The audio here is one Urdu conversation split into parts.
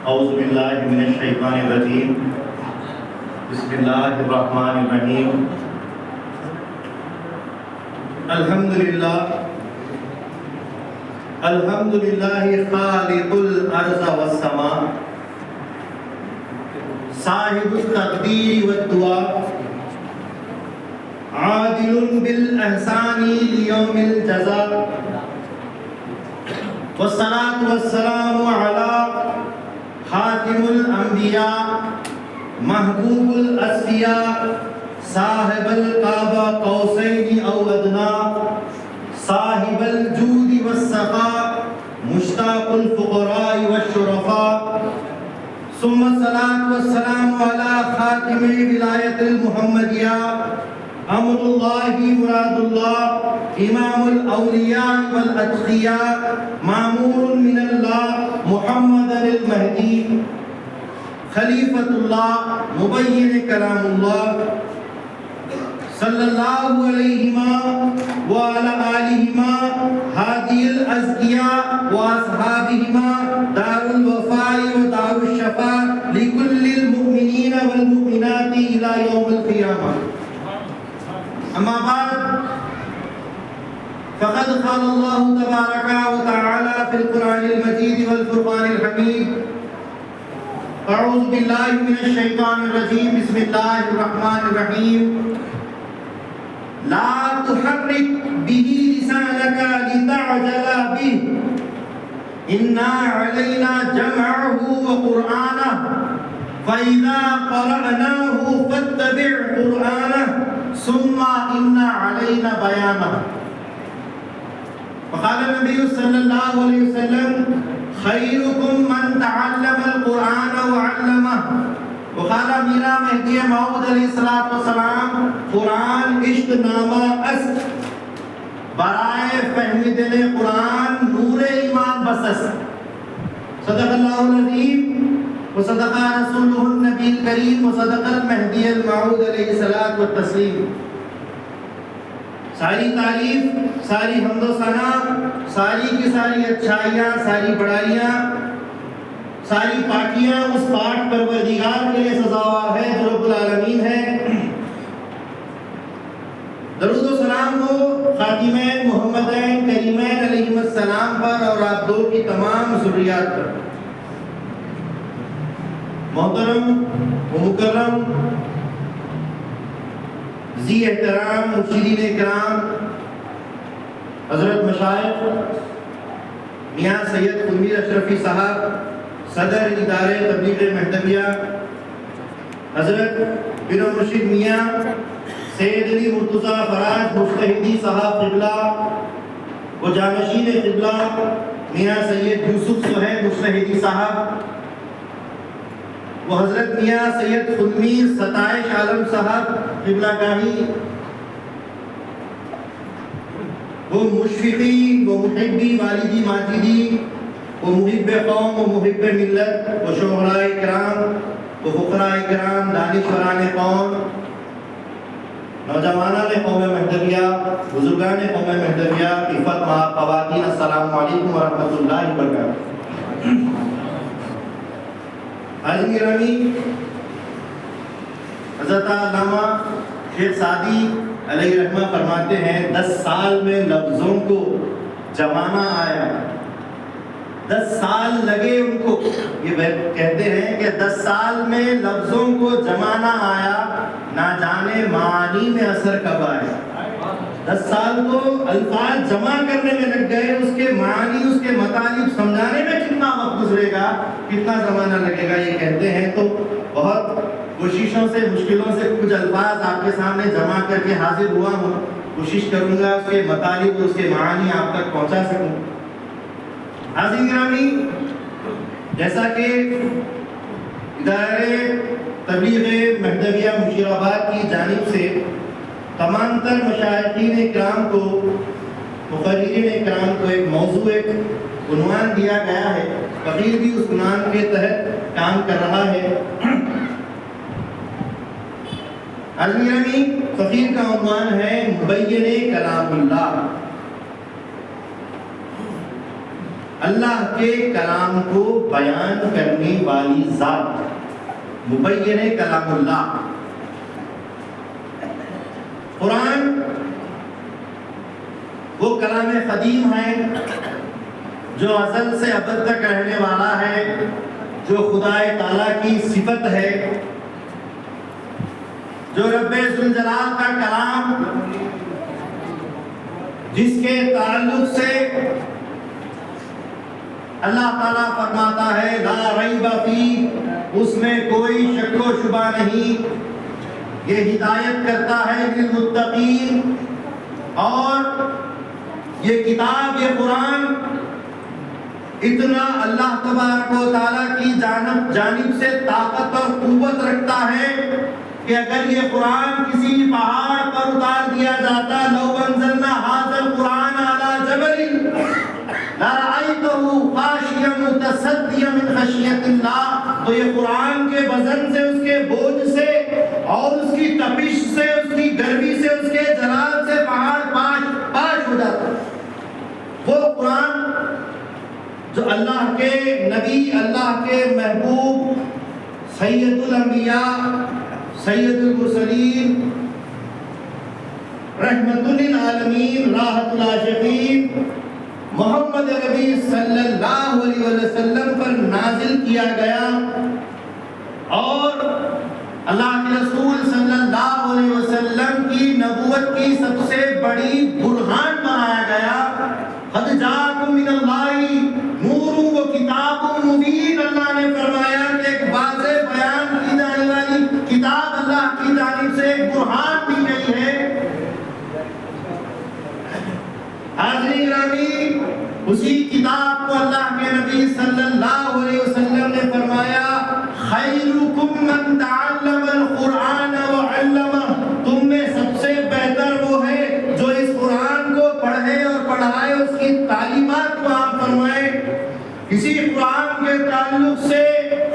اعوذ باللہ من الشیطان الرجیم بسم اللہ الرحمن الرحیم الحمدللہ خالق الارض والسماء صاحب التقدیر والدعاء عادل بالاحسان لیوم الجزاء والصلاة والسلام على خاتم الانبیاء محبوب الاسفیاء صاحب القاب قوسین او ادنا صاحب الجود والسخاء مشتاق الفقراء والشرفاء ثم الصلاة والسلام على خاتم ولایت المحمدیہ امر اللہ مراد اللہ امام الاولیاء والاتقیاء مامور من اللہ محمد المہدی خلیفۃ اللہ مبین کلام اللہ صلی اللہ علیہما وعلی آلہما ہادی الازکیاء واصحابہما دار الوفاء ودار الشفاء لکل المؤمنین والمؤمنات الى یوم القیامہ. اما بعد فقد قال الله تبارك وتعالى في القرآن المجيد والفرقان الحميد اعوذ باللہ من الشیطان الرجیم بسم اللہ الرحمن الرحیم لا تحرک به لسانك لتعجل به انا علینا جمعه وقرآنه فإذا قرأناه فاتبع قرآنه ثم إن علينا بيانه. وقال النبي صلى الله عليه وسلم خيركم من تعلم القرآن وعلمه. وقال میرا مہدی موعود علیہ السلام قرآن عشق نامہ است برائے فہم دل قرآن نور ایمان بسس. صدق اللہ العظیم وصدق رسولہ النبی الکریم وصدق المہدی الموعود علیہ الصلوۃ والتسلیم. ساری تعریف، ساری حمد و ثنا، ساری کی ساری اچھائیاں، ساری بڑائیاں، ساری پاکیاں اس پاک پروردگار کے لیے سزاوار ہے جو رب العالمین ہے. درود و سلام ہو خاتمین محمدین کریمین علیہم السلام پر اور آپ دو کی تمام ذریات پر. محترم و مکرم ذی احترام مرشدین اکرام حضرت مشائخ میاں سید خنویر اشرفی صاحب صدر ادارے تبلیغ مہدویہ، حضرت پیر و مرشد میاں سید علی مرتضیٰ فراج مجتہدی صاحب قبلہ و جانشین قبلہ میاں سید یوسف سہیل مجتہدی صاحب، وہ حضرت میاں سید خنویر ستائش عالم صاحب قبلہ گاہی، وہ مشفقی و محبی والدی ماجدی، وہ محب قوم و محب ملت، وہ شعراء کرام، وہ فقراء کرام، دانشوران قوم، نوجوانان قوم مہدویہ، بزرگان قوم مہدویہ، عفت خواتین، السلام علیکم ورحمۃ اللہ وبرکاتہ. حاضرین گرامی، حضرت علامہ شیخ سعدی علیہ رحمہ فرماتے ہیں 10 سال میں لفظوں کو جمانا آیا. 10 سال لگے ان کو. یہ کہتے ہیں کہ 10 سال میں لفظوں کو جمانا آیا، نہ جانے معانی میں اثر کب آیا. 10 سال تو الفاظ جمع کرنے میں لگ گئے، اس کے معانی، اس کے مطالب سمجھانے میں کتنا وقت گزرے گا، کتنا زمانہ لگے گا. یہ کہتے ہیں تو بہت کوششوں سے، مشکلوں سے کچھ الفاظ آپ کے سامنے جمع کر کے حاضر ہوا ہوں. کوشش کروں گا اس کے مطالب، اس کے معانی آپ تک پہنچا سکوں. حاضرین گرامی، جیسا کہ ادارے تبلیغ مہدویہ مشیر آباد کی جانب سے تمام تر مشائخین اکرام کو، مقررین اکرام کو ایک موضوع، ایک عنوان دیا گیا ہے. فقیر بھی اس عنوان کے تحت کام کر رہا ہے. حاضرین، فقیر کا عنوان ہے مبین کلام اللہ. اللہ کے کلام کو بیان کرنے والی ذات، مبین کلام اللہ۔ قرآن وہ کلام قدیم ہے جو ازل سے ابد تک رہنے والا ہے، جو خدا تعالیٰ کی صفت ہے، جو رب ذوالجلال کا کلام، جس کے تعلق سے اللہ تعالیٰ فرماتا ہے لا ریب فیہ، اس میں کوئی شک و شبہ نہیں، یہ ہدایت کرتا ہے للمتقین۔ اور یہ کتاب، یہ قرآن اتنا اللہ تبارک و تعالیٰ کی جانب سے طاقت اور قوت رکھتا ہے کہ اگر یہ قرآن کسی پہاڑ پر اتار دیا جاتا، لو انزلنا ھذا القرآن علی جبل لرأیتہ خاشعا متصدعا من خشیۃ اللہ، تو یہ قرآن کے وزن سے، اس کے بوجھ سے اور اس کی تپش سے، اس کی گرمی سے، اس کے جلال سے پہاڑ پاش ہو جاتا۔ وہ قرآن جو اللہ کے نبی، اللہ کے محبوب، سید الانبیاء، سید المرسلین، رحمت للعالمین، راحت العاشقین، محمد نبی صلی اللہ علیہ وسلم پر نازل کیا گیا اور اللہ کے رسول صلی اللہ علیہ وسلم کی نبوت کی سب سے بڑی برہان بنایا گیا۔ قد جاءکم من اللہ نور و کتاب مبین، اللہ نے فرمایا کہ ایک واضح بیان کی جانے والی کتاب اللہ کی جانب سے ایک برہان دی گئی ہے۔ حاضرین گرامی، اسی کتاب کو اللہ کے نبی صلی اللہ علیہ وسلم نے فرمایا خیرکم من تعلم القرآن وعلمہ، تم میں سب سے بہتر وہ ہے جو اس قرآن کو پڑھے اور پڑھائے، اس کی تعلیمات کو عام فرمائے۔ اسی قرآن کے تعلق سے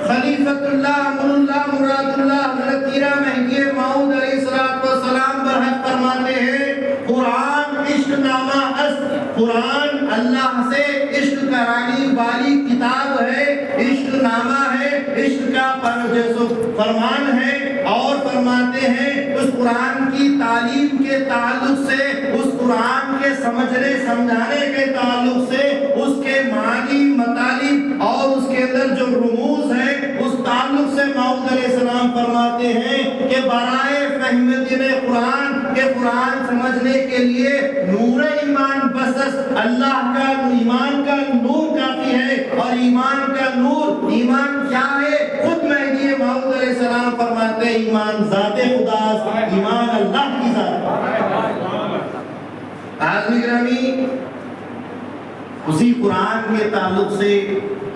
خلیفۃ اللہ، امر اللہ، مراد اللہ حضرت میرا مہدی موعود علیہ السلام برحق فرماتے ہیں قرآن عشق نامہ است، قرآن اللہ سے عشق کرانے والی کتاب ہے، عشق نامہ ہے، عشق کا فرمان ہے۔ اور فرماتے ہیں اس قرآن کی تعلیم کے تعلق سے، اس قرآن کے سمجھنے سمجھانے کے تعلق سے، اس کے معنی مطالب اور اس کے اندر جو رموز ہے اس تعلق سے موعود علیہ السلام فرماتے ہیں کہ برائے فہم دین قرآن کے قرآن سمجھنے کے لیے نور ایمان بس اللہ کا ایمان کا نور کافی ہے۔ اور ایمان کا نور، ایمان کیا ہے؟ خود مہدی موعود علیہ السلام فرماتے ہیں ایمان ذات خدا، ایمان اللہ کی ذات۔ حاضرین گرامی، اسی قرآن کے تعلق سے،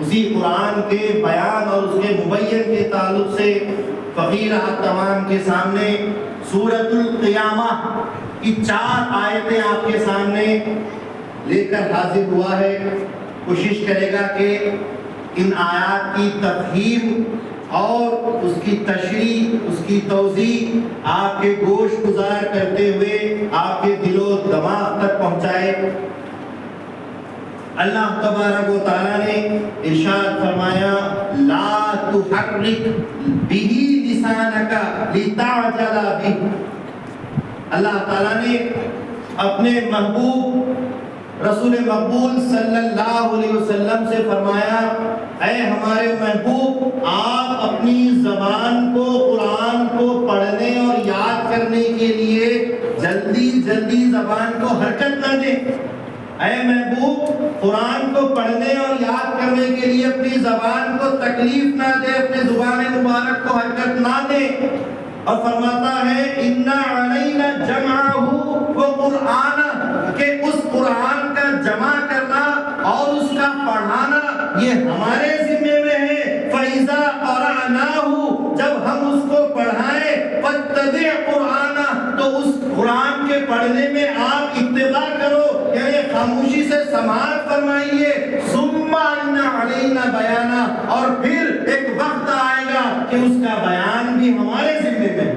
اسی قرآن کے بیان اور اس کے مبین کے تعلق سے فقیر آپ تمام کے سامنے سورۃ القیامہ کی 4 آیتیں آپ کے سامنے لے کر حاضر ہوا ہے۔ کوشش کرے گا کہ ان آیات کی تفہیم اور اس کی تشریح، اس کی توضیح آپ کے گوش گزار کرتے ہوئے آپ کے دل و دماغ تک پہنچائے۔ اللہ تبارک و تعالیٰ نے ارشاد فرمایا لا تحرک بہ لسانک لتعجل بہ، اللہ تعالیٰ نے اپنے محبوب رسول مقبول صلی اللہ علیہ وسلم سے فرمایا اے ہمارے محبوب، آپ اپنی زبان کو قرآن کو پڑھنے اور یاد کرنے کے لیے جلدی جلدی زبان کو حرکت نہ دیں۔ اے محبوب، قرآن کو پڑھنے اور یاد کرنے کے لیے اپنی زبان کو تکلیف نہ دے، اپنے زبان مبارک کو حرکت نہ دے۔ اور فرماتا ہے اِنَّ عَلَيْنَا جَمْعَهُ وَقُرْآنَهُ، کہ اس قرآن کا جمع کرنا اور اس کا پڑھانا یہ ہمارے ذمہ میں ہے۔ فَإِذَا قَرَأْنَاهُ، جب ہم اس کو پڑھائیں، فَاتَّبِعْ قُرْآنَهُ، تو اس قرآن کے پڑھنے میں آپ اتباع کرو، یعنی خاموشی سے سماعت فرمائیے۔ ثُمَّ إِنَّ عَلَيْنَا بَيَانَهُ، اور پھر ایک وقت آئے گا کہ اس کا بیان بھی ہمارے ذمہ میں،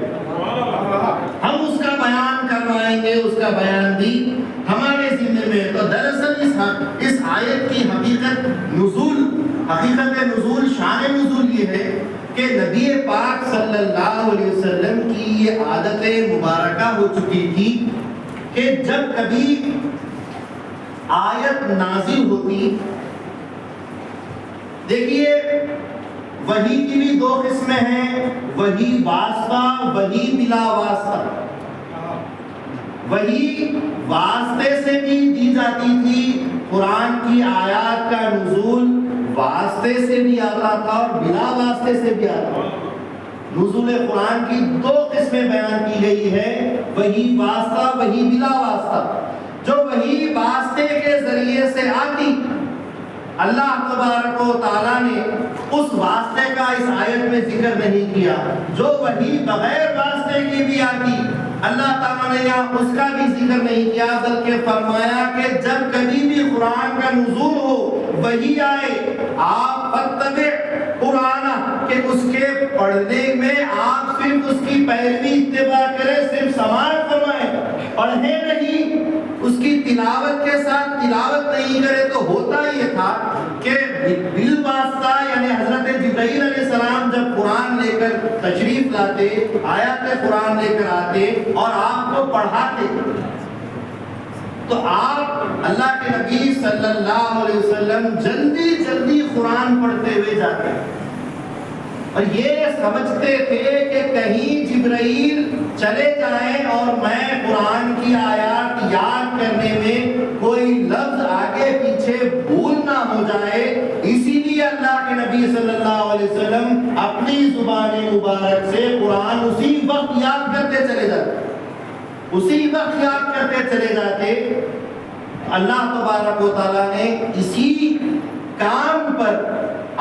ہم اس کا بیان کروائیں گے، اس کا بیان بھی ہمارے ذمہ میں۔ تو دراصل اس آیت کی حقیقت نزول، حقیقت نزول، شان نزول یہ ہے کہ نبی پاک صلی اللہ علیہ وسلم کی یہ عادت مبارکہ ہو چکی تھی کہ جب کبھی آیت نازل ہوتی، دیکھیے وحی کی بھی دو قسمیں ہیں، وحی واسطہ، وحی بلا واسطہ۔ وحی واسطے سے بھی دی جاتی تھی، قرآن کی آیات کا نزول واسطے سے بھی آتا تھا اور بلا واسطے سے بھی آتا تھا۔ نزول قرآن کی دو قسمیں بیان کی گئی ہے، وحی واسطہ، وحی بلا واسطہ۔ جو وحی واسطے کے ذریعے سے آتی، اللہ تبارک و تعالیٰ نے اس واسطے کا اس آیت میں ذکر نہیں کیا۔ جو وحی بغیر واسطے کی بھی آتی، اللہ تعالیٰ نے یہاں اس کا بھی ذکر نہیں کیا، بلکہ فرمایا کہ جب کبھی بھی قرآن کا نزول ہو، وحی آئے، آپ فتبع قرآن، کہ اس کے پڑھنے میں آپ صرف اس کی پیروی اتباع کریں، صرف سماعت فرمائیں، پڑھیں نہیں، اس کی تلاوت کے ساتھ تلاوت نہیں کرے۔ تو ہوتا یہ تھا کہ بالواسطہ، یعنی حضرت جبرائیل علیہ السلام جب قرآن لے کر تشریف لاتے، آیات قرآن لے کر آتے اور آپ کو پڑھاتے، تو آپ اللہ کے نبی صلی اللہ علیہ وسلم جلدی جلدی قرآن پڑھتے ہوئے جاتے اور یہ سمجھتے تھے کہ کہیں جبرائیل چلے جائیں اور میں قرآن کی آیات یاد کرنے میں کوئی لفظ آگے پیچھے بھول نہ ہو جائے، اسی لیے اللہ کے نبی صلی اللہ علیہ وسلم اپنی زبان مبارک سے قرآن اسی وقت یاد کرتے چلے جاتے، اسی وقت یاد کرتے چلے جاتے۔ اللہ تبارک و تعالیٰ نے اسی کام پر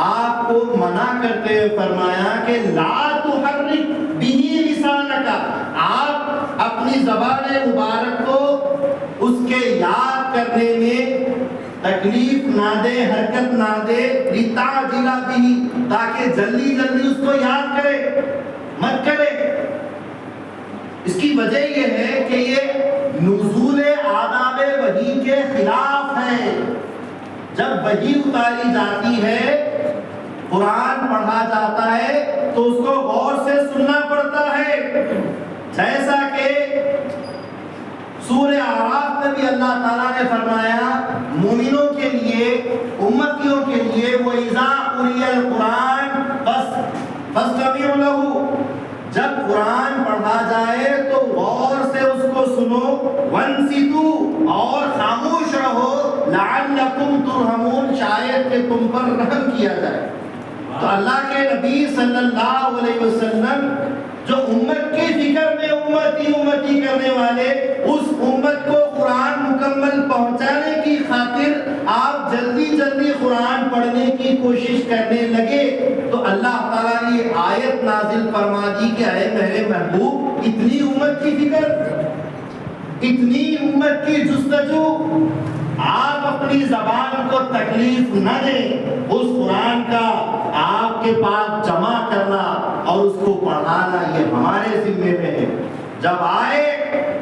آپ کو منع کرتے ہوئے فرمایا کہ لا تحرک بہ لسانک، آپ اپنی زبان مبارک کو اس کے یاد کرنے میں تکلیف نہ دے، حرکت نہ دے، لتعجل بہ، تاکہ جلدی جلدی اس کو یاد کرے، مت کرے۔ اس کی وجہ یہ ہے کہ یہ نزول آداب وحی کے خلاف ہے۔ جب وحی اتاری جاتی ہے، قرآن پڑھا جاتا ہے، تو اس کو غور سے سننا پڑتا ہے، جیسا کہ سورہ اعراف میں بھی اللہ تعالیٰ نے فرمایا مومنوں کے لیے، امتیوں کے لیے، وَإِذَا قُرِئَ الْقُرْآنُ فَاسْتَمِعُوا لَهُ، جب قرآن پڑھا جائے تو غور سے اس کو سنو، وَانصِتُوا، اور خاموش رہو، لَعَلَّكُمْ تُرْحَمُونَ، شاید کہ تم پر رحم کیا جائے۔ تو اللہ کے نبی صلی اللہ علیہ وسلم جو امت کی فکر میں امتی امتی کرنے والے، اس امت کو قرآن مکمل پہنچانے کی خاطر آپ جلدی جلدی قرآن پڑھنے کی کوشش کرنے لگے، تو اللہ تعالیٰ نے یہ آیت نازل فرما دی کہ اے میرے محبوب، اتنی امت کی فکر، اتنی امت کی جستجو، آپ اپنی زبان کو تکلیف نہ دیں، اس قرآن کا آپ کے پاس جمع کرنا اور اس کو پڑھانا یہ ہمارے ذمے میں ہے۔ جب آئے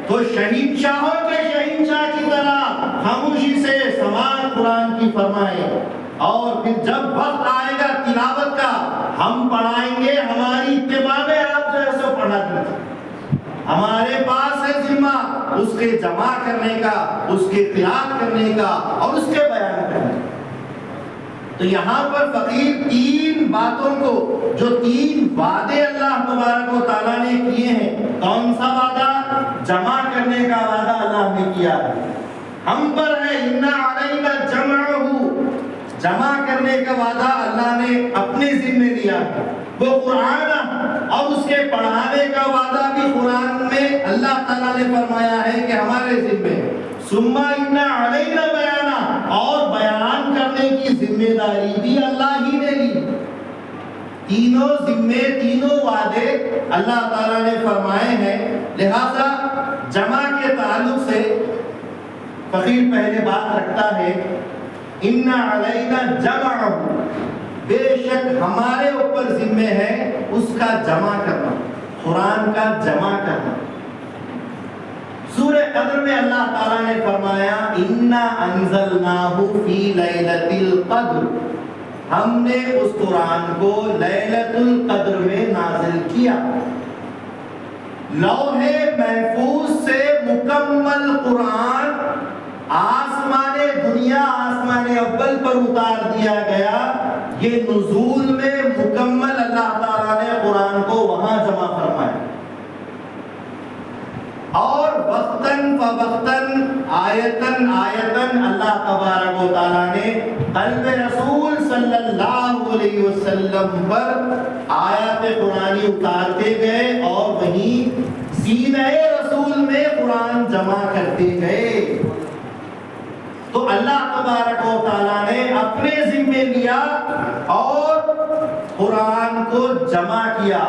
تو شہنشاہوں کے شہنشاہ کی طرح خاموشی سے سماعت قرآن کی فرمائیں، اور پھر جب وقت آئے گا تلاوت کا، ہم پڑھائیں گے، ہماری اتباع میں آپ جو ہے سو پڑھا دیجیے، ہمارے پاس ہے ذمہ اس کے جمع کرنے کا، اس کے قراءت کرنے کا اور اس کے بیان کرنے کا۔ تو یہاں پر فقیر تین باتوں کو، جو تین وعدے اللہ تبارک و تعالیٰ نے کیے ہیں، کون سا وعدہ؟ جمع کرنے کا وعدہ اللہ نے کیا ہے، ہم پر ہے، اِنَّ عَلَيْنَا جَمْعَهُ، جمع کرنے کا وعدہ اللہ نے اپنے ذمہ لیا ہے، وہ قرآن، اور اس کے پڑھانے کا وعدہ بھی قرآن میں اللہ تعالیٰ نے فرمایا ہے کہ ہمارے ذمہ، ثُمَّ إِنَّ عَلَيْنَا بَيَانًا، اور بیان کرنے کی ذمہ داری بھی اللہ ہی نے لی۔ تینوں ذمے، تینوں وعدے اللہ تعالیٰ نے فرمائے ہیں، لہذا جمع کے تعلق سے فقیر پہلے بات رکھتا ہے، اِنَّ عَلَيْنَا جَمْعَهُ، بے شک ہمارے اوپر ذمہ ہے اس کا جمع کرنا، قرآن کا جمع کرنا۔ سورہ قدر میں اللہ تعالیٰ نے فرمایا اِنَّا أَنزَلْنَاهُ فِي لَيْلَةِ الْقَدْرِ، ہم نے اس قرآن کو لیلۃ القدر میں نازل کیا۔ لوح محفوظ سے مکمل قرآن آسمان دنیا آسمان اول پر اتار دیا گیا۔ یہ نزول میں مکمل اللہ تعالیٰ نے قرآن کو وہاں جمع فرمایا، اور وقتاً فوقتاً آیتاً آیتاً اللہ تبارک و تعالیٰ نے قلب رسول صلی اللہ علیہ وسلم پر آیات قرآنی اتارتے گئے اور وہیں سینہ رسول میں قرآن جمع کرتے گئے۔ تو اللہ تبارک و تعالیٰ نے اپنے ذمے لیا اور قرآن کو جمع کیا۔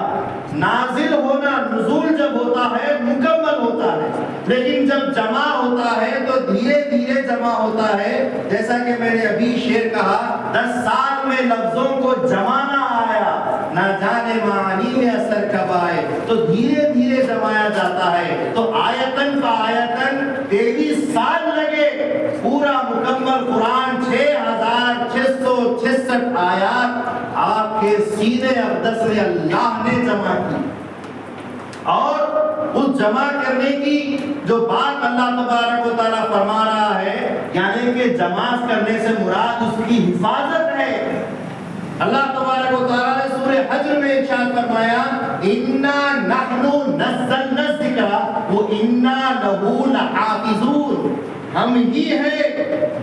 نازل ہونا، نزول جب ہوتا ہے مکمل ہوتا ہے، لیکن جب جمع ہوتا ہے تو دھیرے دھیرے جمع ہوتا ہے۔ جیسا کہ میں نے ابھی شعر کہا، 10 سال میں لفظوں کو جمانا آیا، نہ جانے معانی میں اثر کب آئے۔ تو دھیرے دھیرے جمایا جاتا ہے۔ تو آیتن کا آیتن 23 سال لگے، پورا مکمل قرآن 6666 آیات آپ کے سینے اقدس میں اللہ نے جمع کی۔ اور اس جمع کرنے کی جو بات اللہ تبارک و تعالیٰ فرما رہا ہے، یعنی کہ جمع کرنے سے مراد اس کی حفاظت ہے۔ اللہ تبارک و تعالیٰ نے سورہ حجر میں ارشاد فرمایا اِنَّا نَحْنُ نَزَّلْنَا الذِّکْرَ وَإِنَّا لَهُ لَحَافِظُونَ، ہم ہی ہیں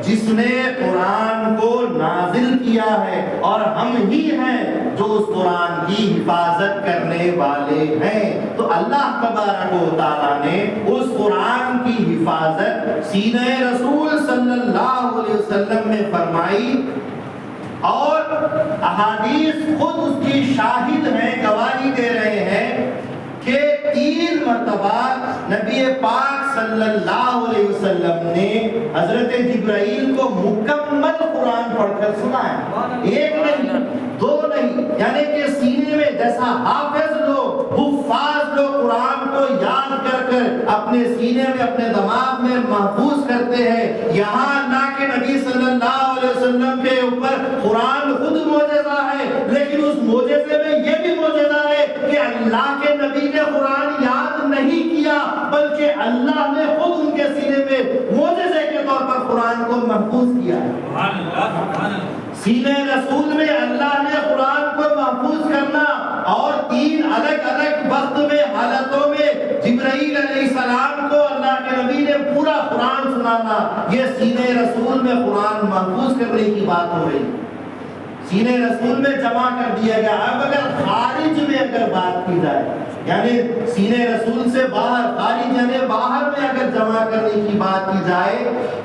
جس نے قرآن کو نازل کیا ہے اور ہم ہی ہیں جو اس قرآن کی حفاظت کرنے والے ہیں۔ تو اللہ تبارک و تعالیٰ نے اس قرآن کی حفاظت سینہ رسول صلی اللہ علیہ وسلم میں فرمائی، اور احادیث خود اس کی شاہد ہیں، گواہی دے رہے ہیں کہ 3 مرتبہ نبی پاک صلی اللہ علیہ وسلم نے حضرت جبرائیل کو مکمل قرآن پڑھ کر سنایا، 1 نہیں 2 نہیں، یعنی کہ سینے میں جیسا حافظ لوگ، حفاظ لوگ قرآن کو یاد کر کر اپنے سینے میں اپنے دماغ میں محفوظ کرتے ہیں، یہاں اللہ کے نبی صلی اللہ علیہ وسلم کے اوپر قرآن خود معجزہ ہے، لیکن اس معجزے میں یہ بھی معجزہ ہے کہ اللہ کے نبی نے قرآن یاد نہیں کیا، بلکہ اللہ نے خود ان کے سینے میں معجزے کے طور پر قرآن کو محفوظ کیا ہے۔ سینہ رسول میں اللہ نے قرآن کو محفوظ کرنا اور 3 الگ الگ وقت میں حالتوں میں جبرائیل علیہ السلام کو اللہ کے نبی نے پورا قرآن سنانا، یہ سینہ رسول میں قرآن محفوظ کرنے کی بات ہو رہی، سینہ رسول میں جمع کر دیا گیا۔ اب اگر خارج میں اگر بات کی جائے، یعنی سینہ رسول سے باہر، خارج یعنی باہر میں اگر جمع کرنے کی بات کی جائے،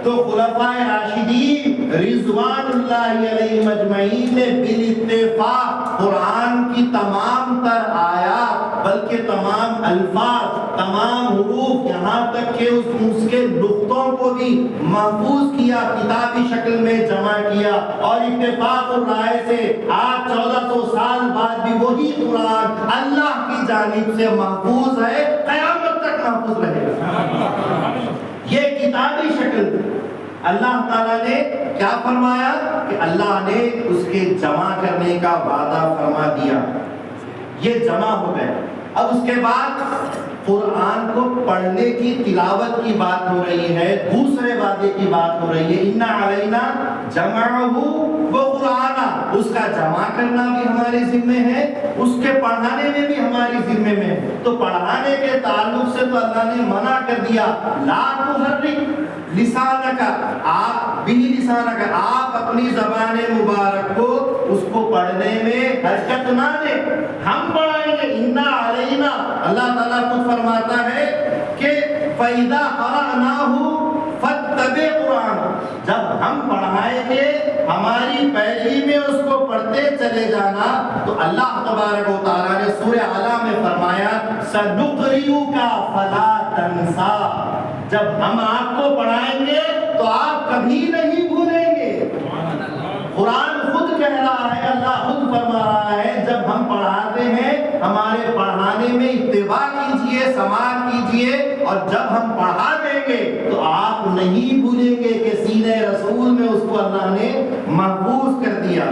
تو خلفائے راشدین رضوان اللہ علیہ مجمعین نے بالاتفاق قرآن کی تمام تر آیات، بلکہ تمام الفاظ، تمام حروف، یہاں تک کہ اس کے نقطوں کو بھی محفوظ کیا، کتابی شکل میں جمع کیا، اور اتفاق الرائے سے آج 1400 سال بعد بھی وہی قرآن اللہ کی جانب سے محفوظ ہے، قیامت تک محفوظ رہے گا۔ یہ کتابی شکل اللہ تعالیٰ نے کیا فرمایا کہ اللہ نے اس کے جمع کرنے کا وعدہ فرما دیا، یہ جمع ہو گئے۔ اب اس کے بعد قرآن کو پڑھنے کی، تلاوت کی بات ہو رہی ہے، دوسرے وعدے کی بات ہو رہی ہے، اِنَّ عَلَيْنَا جَمْعَهُ وَقُرْآنَ، اس کا جمع کرنا بھی ہمارے ذمے ہے، اس کے پڑھانے میں بھی ہماری ذمے میں ہے۔ تو پڑھانے کے تعلق سے تو اللہ نے منع کر دیا، لا تحرک لسانک، آپ بھی لسانک، آپ اپنی زبان مبارک کو اس کو پڑھنے میں حرکت نہ دیں، ہم پڑھائیں گے۔ اِنَّ عَلَيْنَا، اللہ تعالیٰ خود فرماتا ہے کہ فَإِذَا قَرَأْنَاهُ فَاتَّبِعْ قُرْآنَهُ، جب ہم پڑھائیں گے ہماری پیروی میں اس کو پڑھتے چلے جانا۔ تو اللہ تبارک و تعالیٰ نے سورہ اعلیٰ میں فرمایا سَنُقْرِئُكَ فَلَا تَنْسَىٰ، جب ہم آپ کو پڑھائیں گے تو آپ کبھی نہیں بھولیں گے۔ قرآن خود کہہ رہا ہے، اللہ خود فرما رہا ہے، جب ہم پڑھاتے ہیں ہمارے پڑھانے پڑھانے میں اتباع کیجئے، سماعت کیجئے، اور جب ہم پڑھا دیں گے تو آپ نہیں بھولیں گے کہ سینہ رسول میں اس کو اللہ نے محفوظ کر دیا۔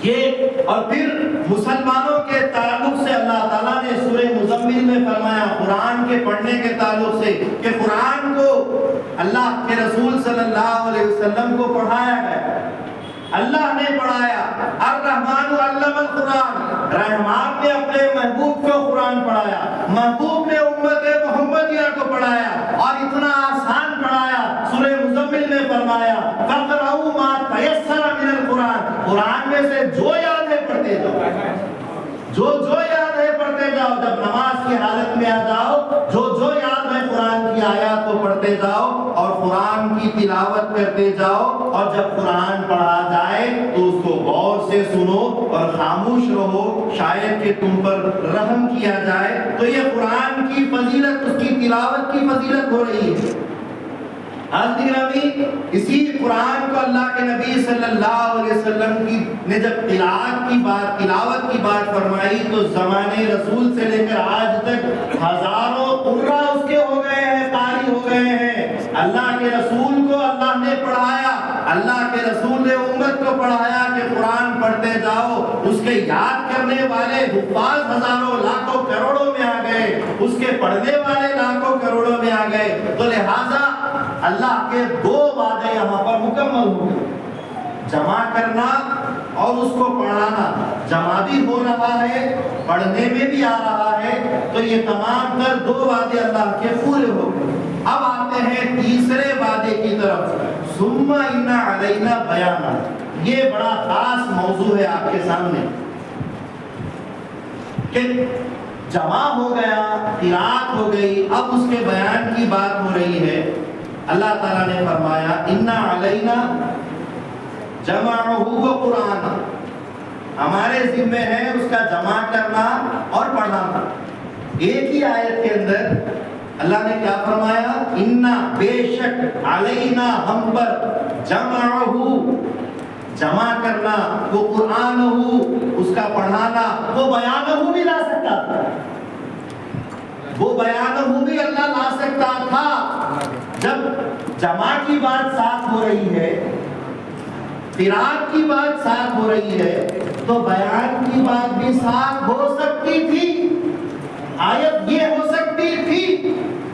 یہ اور پھر مسلمانوں کے تعلق سے اللہ تعالیٰ نے سورہ مزمل میں فرمایا، قرآن کے پڑھنے کے تعلق سے، کہ قرآن کو اللہ کے رسول صلی اللہ علیہ وسلم کو پڑھایا ہے، اللہ نے پڑھایا۔ الرحمن علم القرآن، رحمان نے اپنے محبوب کو قرآن پڑھایا، محبوب نے امت محمدیہ کو پڑھایا، اور اتنا آسان پڑھایا۔ سورہ مزمل میں فرمایا فَقْرَؤْا مَا تَيَسَّرَ مِنَ الْقُرْآنِ، قرآن میں سے جو یاد ہے پڑھتے جاؤ، جو یاد ہے پڑھتے جاؤ۔ جب نماز کی حالت میں آ جاؤ، جو یاد ہے قرآن کی آیات کو پڑھتے جاؤ اور قرآن کی تلاوت کرتے جاؤ، اور جب قرآن پڑھا جائے تو اس کو غور سے سنو اور خاموش رہو، شاید کہ تم پر رحم کیا جائے۔ تو یہ قرآن کی فضیلت، اس کی تلاوت کی فضیلت ہو رہی ہے۔ اسی قرآن کو اللہ کے نبی صلی اللہ علیہ وسلم نے جب تلاوت کی بات فرمائی تو زمانے رسول سے لے کر آج تک ہزاروں قرہ اس کے ہو گئے ہیں، قاری ہو گئے ہیں۔ اللہ کے رسول کو اللہ نے پڑھایا، اللہ کے رسول نے امت کو پڑھایا کہ قرآن پڑھتے جاؤ۔ اس کے یاد کرنے والے حفاظ ہزاروں لاکھوں کروڑوں میں آ گئے، اس کے پڑھنے والے لاکھوں کروڑوں میں آ گئے۔ تو لہٰذا اللہ کے دو وعدے یہاں پر مکمل ہو گئے، جمع کرنا اور اس کو پڑھانا۔ جمع بھی ہو رہا ہے، پڑھنے میں بھی آ رہا ہے، تو یہ تمام تر دو وعدے اللہ کے پورے ہو گئے۔ اب آتے ہیں تیسرے وعدے کی طرف، ثم ان علینا بیانہ۔ یہ بڑا خاص موضوع ہے آپ کے سامنے کہ جمع ہو گیا، قرات ہو گئی، اب اس کے بیان کی بات ہو رہی ہے۔ اللہ تعالیٰ نے فرمایا اِنَّ عَلَيْنَا جَمْعَهُ وَقُرْآنَهُ، ہمارے ذمہ ہے اس کا جمع کرنا اور پڑھانا۔ ایک ہی آیت کے اندر اللہ نے کیا فرمایا؟ اِنَّا بے شک عَلَيْنَا ہم پر جَمْعَهُ جمع کرنا، وہ قرآنَهُ اس کا پڑھانا، وہ بیانَهُ بھی لا سکتا تھا، وہ بیانَهُ بھی اللہ لا سکتا تھا۔ جب جمع کی بات ساتھ ہو رہی ہے، قرات کی بات ساتھ ہو رہی ہے، تو بیان کی بات بھی ساتھ ہو سکتی تھی۔ آیت یہ ہو سکتی تھی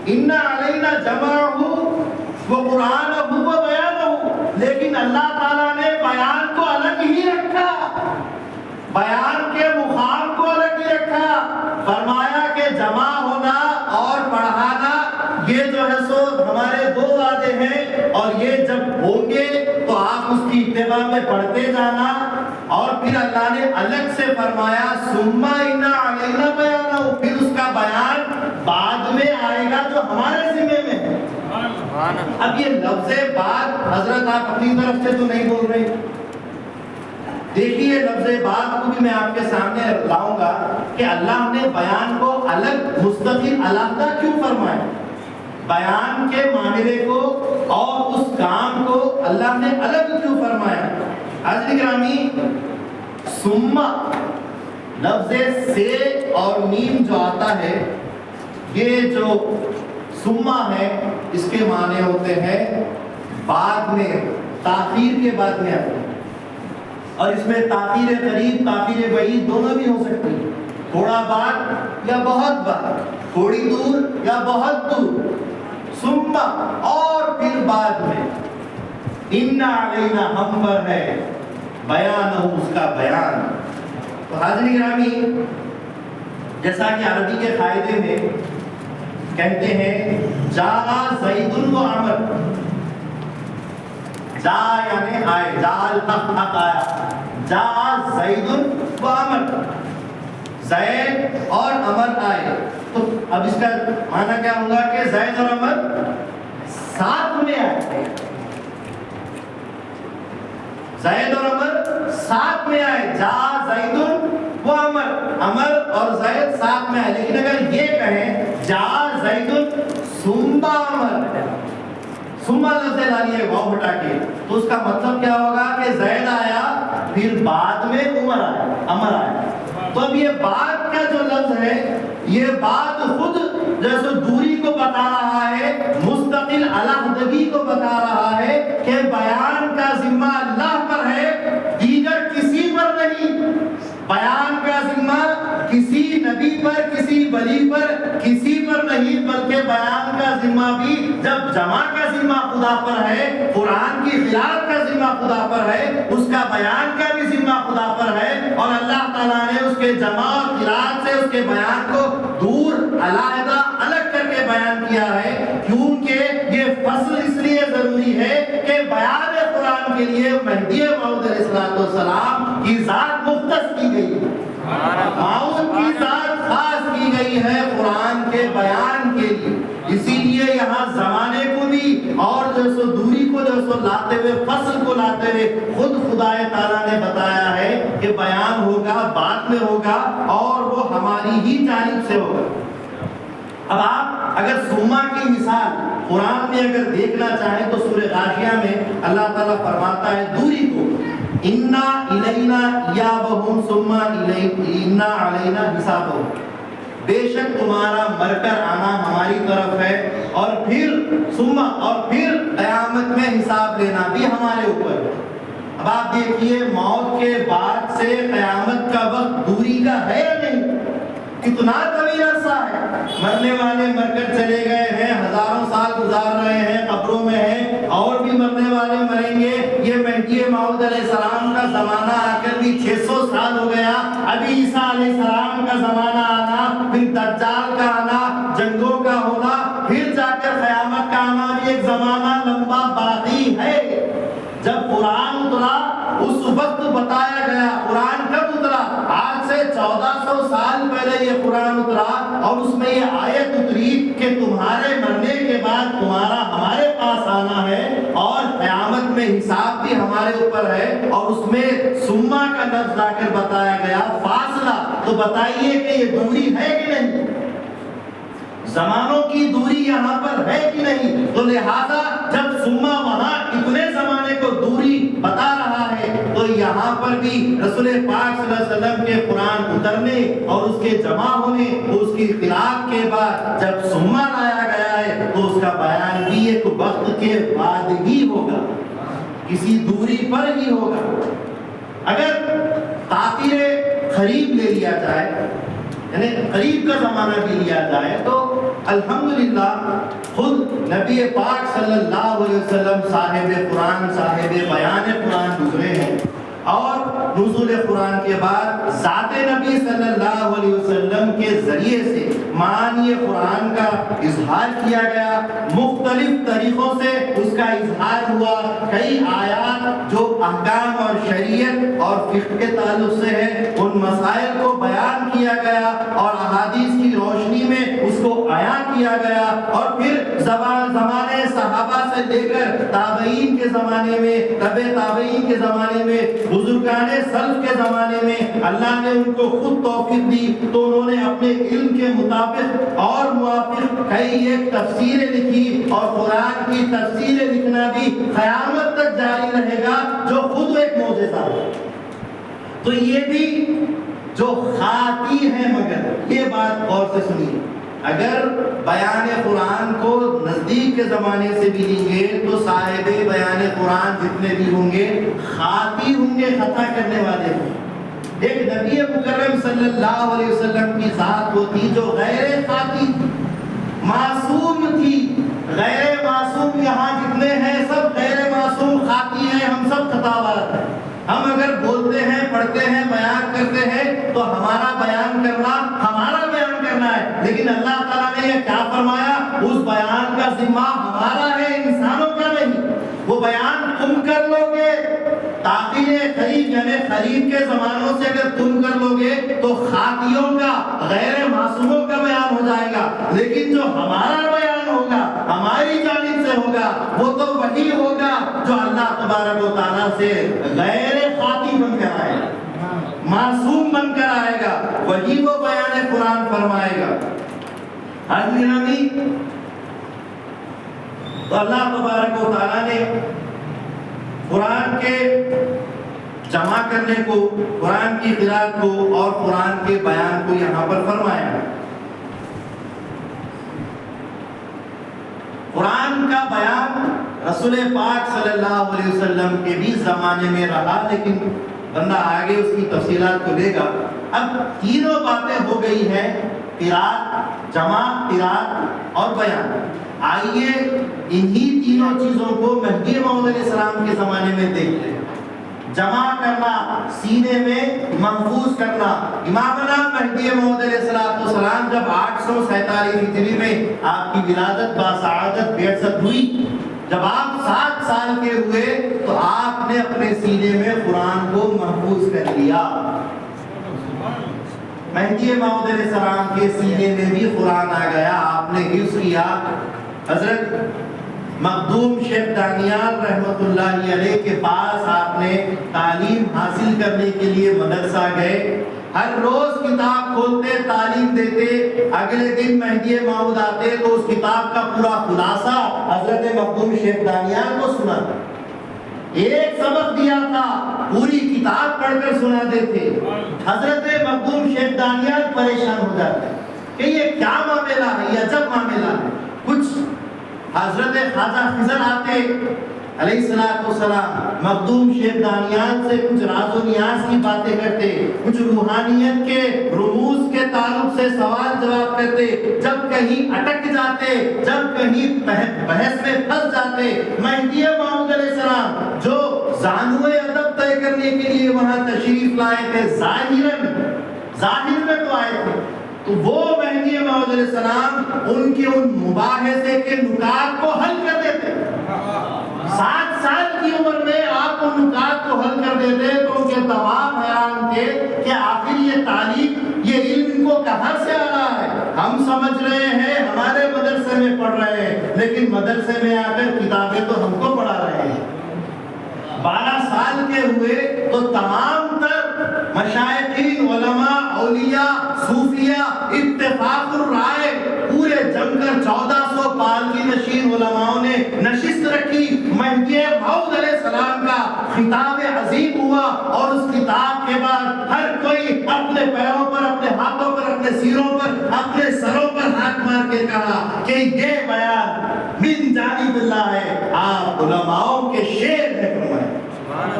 اِنَّ عَلَيْنَا جَمْعَهُ وَقُرْآنَهُ وَبَيَانَهُ، لیکن اللہ تعالیٰ نے بیان کو الگ ہی رکھا، بیان کے مقام کو الگ ہی رکھا۔ فرمایا کہ جمع ہونا اور پڑھانا یہ جو ہے سو ہمارے دو وعدے ہیں، اور یہ جب ہوں گے تو آپ اس کی اتباع میں پڑھتے جانا۔ اور پھر اللہ نے الگ سے فرمایا ثم ان علینا بیانہ، پھر اس کا بیان بعد میں آئے گا جو ہمارے ذمہ میں ہے۔ اب یہ لفظ بعد حضرت آپ اپنی طرف سے تو نہیں بول رہے، دیکھیے لفظ بعد کو بھی میں آپ کے سامنے لاؤں گا کہ اللہ نے بیان کو الگ مستقل علیحدہ کیوں فرمایا، بیان کے معاملے کو اور اس کام کو اللہ نے الگ کیوں فرمایا۔ حضرت گرامی، ثم لفظ سے اور میم جو آتا ہے، یہ جو ثم ہے اس کے معنی ہوتے ہیں بعد میں، تاخیر کے بعد میں آتے ہیں، اور اس میں تاخیر قریب تاخیر بعید دونوں بھی ہو سکتی ہیں، تھوڑا بعد یا بہت بعد، تھوڑی دور یا بہت دور۔ ثم اور پھر بعد میں، ان علینا ہم پر ہے بیانہ اس کا بیان۔ تو حاضرین گرامی، جیسا کہ عربی کے قاعدے میں کہتے ہیں جاء زید و عمر، جا یعنی آئے، جا الحق آیا، جا زید و عمر، زید اور عمر آئے۔ تو اب اس کا معنی کیا ہوگا کہ زید اور عمر ساتھ میں آئے، زید اور عمر ساتھ میں آئے، جا زید و عمر، عمر اور زید ساتھ میں آئے۔ لیکن اگر یہ کہیں جا زید ثم عمر، ثم لفظ ڈالیے واو ہٹا کے، تو اس کا مطلب کیا ہوگا کہ زید آیا پھر بعد میں عمر آیا، عمر آیا۔ تو اب یہ بات کا جو لفظ ہے یہ بات خود جیسے دوری کو بتا رہا ہے، مستقل علیحدگی کو بتا رہا ہے کہ بیان کا ذمہ اللہ پر ہے، دیگر کسی پر نہیں۔ بیان کا ذمہ کسی نبی پر، کسی ولی پر، کسی پر نہیں، بلکہ بیان کا ذمہ بھی جب جمع کا ذمہ خدا پر ہے، قرآن کی قراءت کا ذمہ خدا پر ہے، اس کا بیان کا بھی ذمہ خدا پر ہے، اور اللہ تعالیٰ نے اس کے جمع اور قراءت سے اس کے بیان کو دور علیحدہ الگ کر کے بیان کیا ہے، کیونکہ یہ فصل اس لیے ضروری ہے کہ بیان قرآن کے لیے مہدی موعود علیہ السلام کی ذات مختص کی گئی ہے، موعود کی ذات خاص کی گئی ہے قرآن کے بیان کے لیے۔ اسی لیے یہاں زمانے کو بھی اور جو سو دوری کو جو سو لاتے ہوئے، فصل کو لاتے ہوئے خود خدا تعالیٰ نے بتایا ہے کہ بیان ہوگا، بعد میں ہوگا، اور وہ ہماری ہی جانب سے ہوگا۔ اب آپ اگر سما کی مثال قرآن میں اگر دیکھنا چاہیں تو سورہ غاشیہ میں اللہ تعالیٰ فرماتا ہے دوری کو، اِنَّا إِلَيْنَا إِيَابَهُمْ ثُمَّ إِنَّا عَلَيْنَا حِسَابَهُمْ، بے شک تمہارا مر کر آنا ہماری طرف ہے، اور پھر قیامت میں حساب لینا بھی ہمارے اوپر ہے۔ اب آپ دیکھیے موت کے بعد سے قیامت کا وقت دوری کا ہے یا نہیں؟ کتنا طویل عرصہ ہے، مرنے والے مر کر چلے گئے ہیں، ہزاروں سال گزار رہے ہیں، قبروں میں ہیں، اور بھی مرنے والے مریں گے۔ یہ مہدی موعود علیہ السلام کا زمانہ آ کر بھی 600 سال ہو گیا، ابھی عیسیٰ علیہ السلام کا زمانہ آنا، پھر دجال کا آنا، جنگوں کا ہونا، پھر جا کر قیامت کا آنا بھی ایک زمانہ لمبا باقی ہے۔ جب قرآن اترا اس وقت بتایا گیا، قرآن کب اترا؟ آج سے 1400 سال پہلے یہ قرآن اترا، اور اس میں یہ آیت اتری کہ تمہارے مرنے کے بعد تمہارا ہمارے پاس آنا ہے، اور قیامت میں حساب بھی ہمارے اوپر ہے، اور اس میں سما کا لفظ لا کر بتایا گیا، فاصلہ۔ تو بتائیے کہ یہ دوری ہے کہ نہیں؟ زمانوں کی دوری یہاں پر ہے کہ نہیں؟ تو لہذا جب سما وہاں اتنے زمانے کو دوری بتا رہا ہے، تو یہاں پر بھی رسول پاک صلی اللہ علیہ وسلم کے قرآن اترنے اور اس کے جمع ہونے، اس کی قراءت کے بعد جب سما لایا گیا ہے تو اس کا بیان بھی ایک وقت کے بعد ہی ہوگا، کسی دوری پر ہی ہوگا۔ اگر تاخیر قریب لے لیا جائے، یعنی قریب کا زمانہ بھی لیا جائے، تو الحمدللہ خود نبی پاک صلی اللہ علیہ وسلم صاحب قرآن، صاحب بیان قرآن گزرے ہیں، اور نزول قرآن کے بعد ذات نبی صلی اللہ علیہ وسلم کے ذریعے سے معانی قرآن کا اظہار کیا گیا، مختلف طریقوں سے اس کا اظہار ہوا۔ کئی آیات جو احکام اور شریعت اور فقہ کے تعلق سے ہے، ان مسائل کو بیان کیا گیا، اور احادیث کی روشنی میں اس کو عیاں کیا گیا، اور پھر زمانے صحابہ سے لے کر تابعین کے زمانے میں، تبع تابعین کے زمانے میں، بزرگان سلف کے زمانے میں اللہ نے ان کو خود توفیق دی، تو انہوں نے اپنے علم کے مطابق اور موافق کئی ایک تفسیریں لکھی، اور قرآن کی تفسیریں لکھنا بھی قیامت تک جاری رہے گا، جو خود ایک معجزہ ہے۔ تو یہ بھی جو خاطی ہے، مگر یہ بات غور سے سنیے، اگر بیان قرآن کو نزدیک کے زمانے سے بھی لیں گے تو صاحب بیان قرآن جتنے بھی ہوں گے خاطی ہوں گے، خطا کرنے والے ہوں گے۔ ایک نبی مکرم صلی اللہ علیہ وسلم کی ذات وہ تھی جو غیر خاطی تھی، معصوم تھی۔ غیر معصوم یہاں جتنے ہیں سب غیر معصوم خاطی ہیں، ہم سب خطاوار ہیں۔ ہم اگر بولتے ہیں، پڑھتے ہیں، بیان کرتے ہیں تو ہمارا بیان کرنا ہمارا بیان کرنا ہے، لیکن اللہ تعالیٰ نے یہ کیا فرمایا؟ اس بیان کا ذمہ ہمارا ہے، انسانوں کا نہیں۔ وہ بیان تم کر لو گے، تاخیر قریب یعنی قریب کے زمانوں سے اگر تم کر لو گے تو خاطیوں کا، غیر معصوموں کا بیان ہو جائے گا، لیکن جو ہمارا بیان ہوگا، ہماری جانب سے ہوگا، وہ تو وہی ہوگا جو اللہ تبارک و تعالیٰ سے غیر خاطی بن کر آئے گا، معصوم بن کر آئے گا، وہی وہ بیان قرآن فرمائے گا۔ حضرت تو اللہ تبارک و تعالیٰ نے قرآن کے جمع کرنے کو، قرآن کی قرأت کو اور قرآن کے بیان کو یہاں پر فرمایا ہے۔ قرآن کا بیان رسول پاک صلی اللہ علیہ وسلم کے بھی زمانے میں رہا، لیکن بندہ آگے اس کی تفصیلات کو لے گا۔ اب تینوں باتیں ہو گئی ہیں، قرأت، جمع قرأت اور بیان۔ آئیے انہی تینوں چیزوں کو مہدی موعود علیہ السلام کے زمانے میں دیکھ لیں۔ جمع کرنا، سینے میں محفوظ کرنا۔ امامنا مہدی موعود علیہ السلام جب 847 ہجری میں آپ کی ولادت باسعادت بعثت ہوئی، جب آپ 7 سال کے ہوئے تو آپ نے اپنے سینے میں قرآن کو محفوظ کر لیا۔ مہدی موعود علیہ السلام کے سینے میں بھی قرآن آ گیا، آپ نے حفظ کیا۔ حضرت مخدوم شیخ دانیال رحمۃ اللہ علیہ کے پاس آپ نے تعلیم حاصل کرنے کے لیے مدرسہ گئے، ہر روز کتاب کھولتے، تعلیم دیتے، اگلے دن مہدی موعود آتے تو اس کتاب کا پورا خلاصہ حضرت مخدوم شیخ دانیال کو سنا تھا۔ ایک سبق دیا تھا، پوری کتاب پڑھ کر سنا دیتے۔ حضرت مخدوم شیخ دانیال پریشان ہو جاتے کہ یہ کیا معاملہ ہے، یہ عجب معاملہ ہے۔ کچھ حضرت خواجہ خضر آتے علیہ السلام، مخدوم شیخ دانیال سے کچھ راز و نیاز کی باتیں کرتے، کچھ روحانیت کے رموز کے تعلق سے سوال جواب کرتے۔ جب کہیں اٹک جاتے، جب کہیں بحث میں پھنس جاتے، مہدی موعود علیہ السلام جو زانوئے ادب طے کرنے کے لیے وہاں تشریف لائے تھے، ظاہر میں تو آئے تھے، تو وہ مہدی موعود علیہ السلام ان کے ان مباحثے کے نکات کو حل کر دیتے۔ 7 سال کی عمر میں آپ ان نکات کو حل کر دیتے تو ان کے تمام حیران تھے کہ آخر یہ تعلیم، یہ علم ان کو کہاں سے آ رہا ہے؟ ہم سمجھ رہے ہیں ہمارے مدرسے میں پڑھ رہے ہیں، لیکن مدرسے میں آ کر کتابیں تو ہم کو پڑھا رہے ہیں۔ 12 سال کے ہوئے تو تمام تر مشائخین، علماء، اولیاء، صوفیاء اتفاق الرائے پورے جم کر 1400 پالکی نشین علماءوں نے نشست رکھی، مہدی موعود علیہ السلام کا خطاب عظیم ہوا، اور اس خطاب کے بعد ہر کوئی اپنے پیروں پر، اپنے ہاتھوں پر، اپنے سیروں پر، اپنے سروں پر ہاتھ مار کے کہا کہ یہ بیان من جانب اللہ ہے، آپ علماؤں کے شیر ہیں۔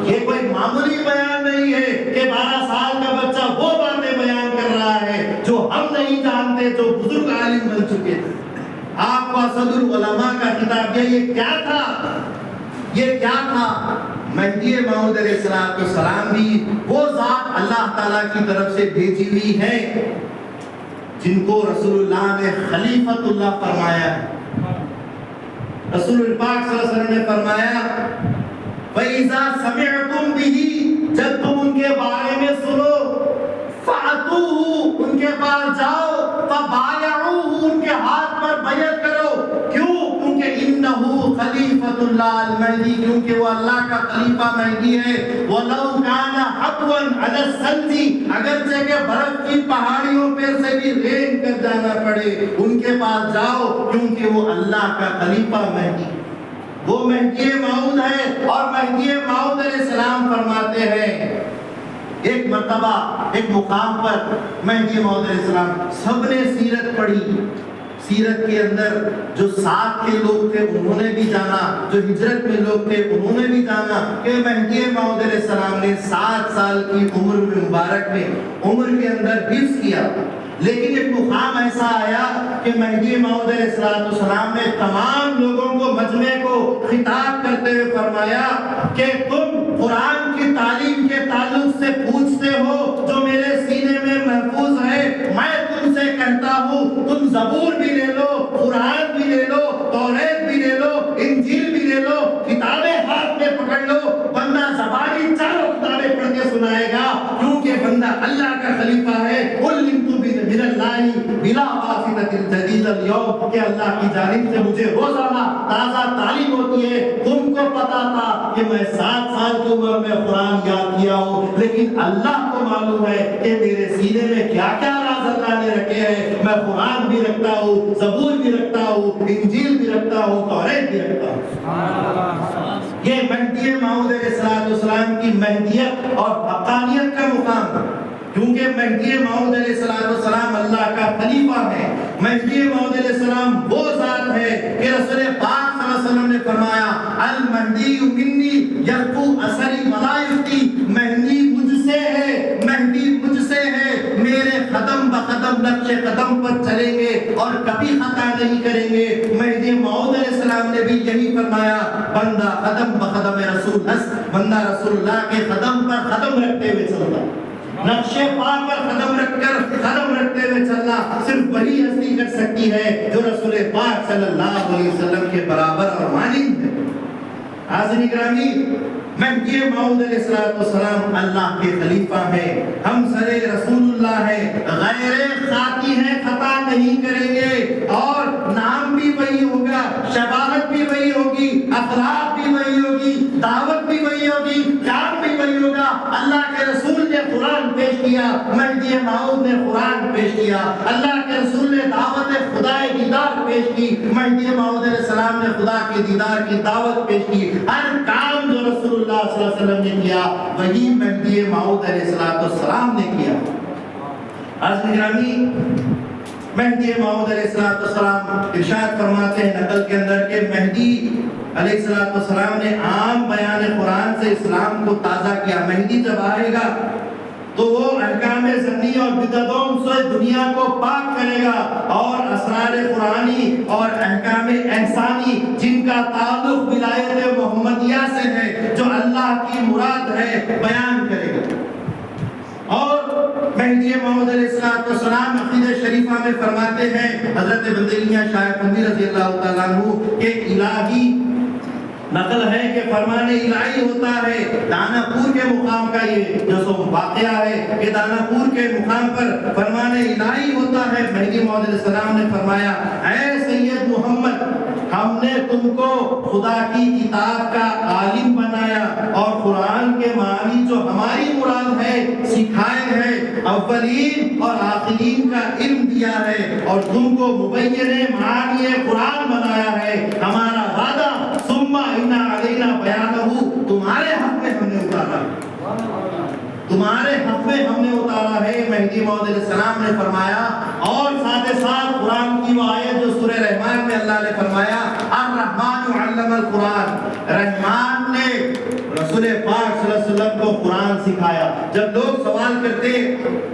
یہ کوئی معمولی بیان نہیں ہے کہ 12 سال کا بچہ وہ باتیں بیان کر رہا ہے جو ہم نہیں جانتے، جو بزرگ عالم بن چکے تھے۔ آپ کو اسد العلماء کا خطاب دیا، یہ کیا تھا؟ یہ کیا تھا؟ مہدی موعود علیہ السلام بھی وہ ذات اللہ تعالیٰ کی طرف سے بھیجی ہوئی ہے جن کو رسول اللہ نے خلیفۃ اللہ فرمایا ہے۔ رسول پاک صلی اللہ علیہ وسلم نے فرمایا فَإِذَا سَمِعْتُمْ بِهِ، جب تم ان کے بارے میں سنو، فَأْتُوهُ، ان کے پاس جاؤ، فَبَايَعُوهُ، ان کے ہاتھ پر بیعت کرو۔ کیوں؟ کیونکہ إِنَّهُ خلیفۃ اللہ المہدی، کیونکہ وہ اللہ کا خلیفہ مہدی ہے۔ وَلَوْ كَانَ حَقًّا عَلَى السَّلْجِ، اگرچہ کہ برف کی پہاڑیوں پہ سے بھی رینگ کر جانا پڑے، ان کے پاس جاؤ، کیونکہ وہ اللہ کا خلیفہ مہدی، وہ مہدی موعود ہے۔ اور مہدی موعود علیہ السلام فرماتے ہیں، ایک مرتبہ ایک مقام پر مہدی موعود علیہ السلام، سب نے سیرت پڑھی، سیرت کے اندر جو ساتھ کے لوگ تھے انہوں نے بھی جانا، جو ہجرت میں لوگ تھے انہوں نے بھی جانا کہ مہدی موعود علیہ السلام نے 7 سال کی عمر مبارک میں عمر کے اندر حفظ کیا۔ لیکن ایک مقام ایسا آیا کہ مہدی موعود علیہ السلام نے تمام لوگوں کو، مجمع کو خطاب کرتے ہوئے فرمایا کہ تم قرآن کی تعلیم کے تعلق سے پوچھتے ہو جو میرے سینے میں محفوظ ہے، میں تم سے کہتا ہوں تم زبور بھی لے لو، قرآن بھی لے لو، توریت بھی لے لو، انجیل بھی لے لو، کتابیں ہاتھ میں پکڑ لو، بندہ زبانی چاروں کتابیں پڑھ کے سنائے گا، کیونکہ بندہ اللہ کا خلیفہ ہے۔ من اللہ بلا واسطہ الموعظة الجديدة اليوم کہ اللہ کی جانب سے مجھے روزانہ تازہ تعلیم ہوتی ہے. تم کو پتا تھا کہ میں 7 سال کی عمر میں قرآن یاد کیا ہوں، لیکن اللہ کو معلوم ہے کہ میرے سینے میں کیا کیا راز اللہ نے رکھے ہیں. میں قرآن بھی رکھتا ہوں، زبور بھی رکھتا ہوں، انجیل بھی رکھتا ہوں، توریت بھی رکھتا ہوں. یہ مہدی موعود علیہ السلام کی مہدیت اور حقانیت کا مقام ہے، کیونکہ مہدی موعود علیہ السلام اللہ کا خلیفہ ہے. مہدی موعود علیہ السلام وہ ذات ہے کہ رسول پاک صلی اللہ علیہ وسلم نے فرمایا المہدی منی یخفو اثری ولا یفتی. مہدی مجھ سے ہے، مہدی مجھ سے ہے، میرے قدم بقدم نقش قدم پر چلیں گے اور کبھی خطا نہیں کریں گے. مہدی موعود علیہ السلام نے بھی یہی فرمایا بندہ قدم بقدم رسول ہست، بندہ رسول اللہ کے قدم پر قدم رکھتے ہوئے چلتا، نقش پا پر قدم رکھ کر قدم رکھتے ہوئے چلنا صرف وہی ہستی کر سکتی ہے جو رسول پاک صلی اللہ علیہ وسلم کے برابر اور مانند ہے. حاضرین گرامی، مہدی موعود علیہ السلام اللہ کے خلیفہ ہیں، ہم سر رسول اللہ ہیں، غیر خاطی ہیں، خطا نہیں کریں گے، اور نام بھی وہی ہوگا، شباہت بھی وہی ہوگی، اخلاق بھی وہی ہوگی، دعوت بھی وہی ہوگی، کام بھی وہی ہوگا. اللہ کے رسول نے قرآن پیش کیا، مہدی موعود نے قرآن پیش کیا. اللہ کے رسول نے دعوت خدا دیدار پیش کی، مہدی موعود علیہ السلام نے خدا کے دیدار کی دعوت پیش کی. ہر کام جو رسول اللہ صلی اللہ علیہ وسلم نے کیا وہی مہدی موعود علیہ السلام نے کیا. حضرت گرامی، مہدی موعود علیہ السلام ارشاد فرماتے ہیں نقل کے اندر کہ مہدی علیہ السلام نے عام بیان قرآن سے اسلام کو تازہ کیا. مہدی جب آئے گا تو وہ احکام ضمنی اور بدعتوں سے دنیا کو پاک کرے گا اور اسرار قرآنی اور احکام احسانی جن کا تعلق ولایت محمدیہ سے ہے، جو اللہ کی مراد ہے، بیان کرے گا. اور مہدی موعود علیہ السلام عقیدہ شریفہ میں فرماتے ہیں حضرت بندگیاں شاہ قندی رضی اللہ تعالیٰ عنہ کہ الہی نقل ہے کہ فرمان الہی ہوتا ہے. دانا پور کے مقام کا یہ جو سو واقعہ ہے کہ دانا پور کے مقام پر فرمان الہی ہوتا ہے. مہدی موعود علیہ السلام نے فرمایا اے سید محمد، ہم نے تم کو خدا کی کتاب کا عالم بنایا اور قرآن کے معنی جو ہماری مراد ہے سکھائے ہیں، اولین اور آخرین کا علم دیا ہے اور تم کو مبین معانی قرآن بنایا ہے. ہمارا وعدہ ثم ان علینا بیانہ تمہارے حق میں ہم نے اتارا، تمہارے حق میں ہم نے اتارا ہے. مہدی موعود علیہ السلام نے فرمایا، اور ساتھ ساتھ قرآن کی وہ آیت جو سورہ رحمان میں اللہ نے فرمایا الرحمن علم القرآن، رحمان نے رسول پاک صلی اللہ علیہ وسلم کو قرآن سکھایا. جب لوگ سوال کرتے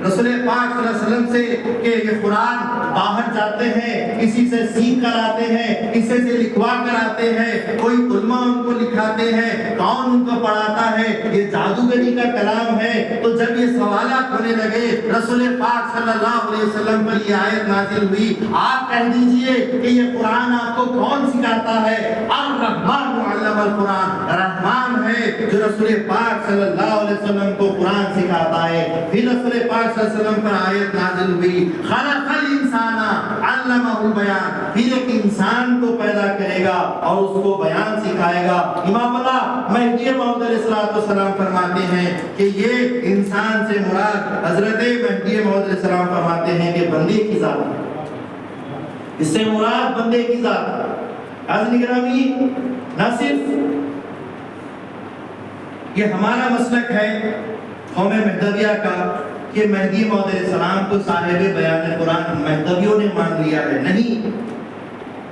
رسول پاک صلی اللہ علیہ وسلم سے کہ یہ قرآن باہر جاتے ہیں، کسی سے سیکھ کر آتے ہیں، کسی سے لکھوا کر آتے ہیں، کوئی علماء ان کو لکھاتے ہیں، کون ان کو پڑھاتا ہے، یہ جادوگری کا کلام ہے. تو جب یہ سوالات ہونے لگے رسول پاک صلی اللہ علیہ وسلم پر یہ آیت نازل ہوئی، آپ کہہ دیجئے کہ یہ قرآن آپ کو کون سکھاتا ہے؟ الرحمن علم القرآن، رحمان ہے جو رسول پاک صلی اللہ علیہ وسلم کو قرآن سکھاتا ہے. پھر رسول پاک صلی اللہ علیہ وسلم پر آیت نازل ہوئی خلق الانسان علمہ البیان، پھر ایک انسان کو پیدا کرے گا اور اس کو بیان سکھائے گا. امام اللہ مہدی موعود علیہ السلام فرماتے ہیں کہ یہ انسان سے مراد حضرت مہدی موعود علیہ السلام فرماتے ہیں کہ بندے کی ذات، اس سے مراد بندے کی ذات. حضرت گرامی، نہ صرف یہ ہمارا مسلک ہے قوم مہدویہ کا کہ مہدی موعود علیہ السلام کو صاحب بیان قرآن مہدویوں نے مان لیا ہے، نہیں،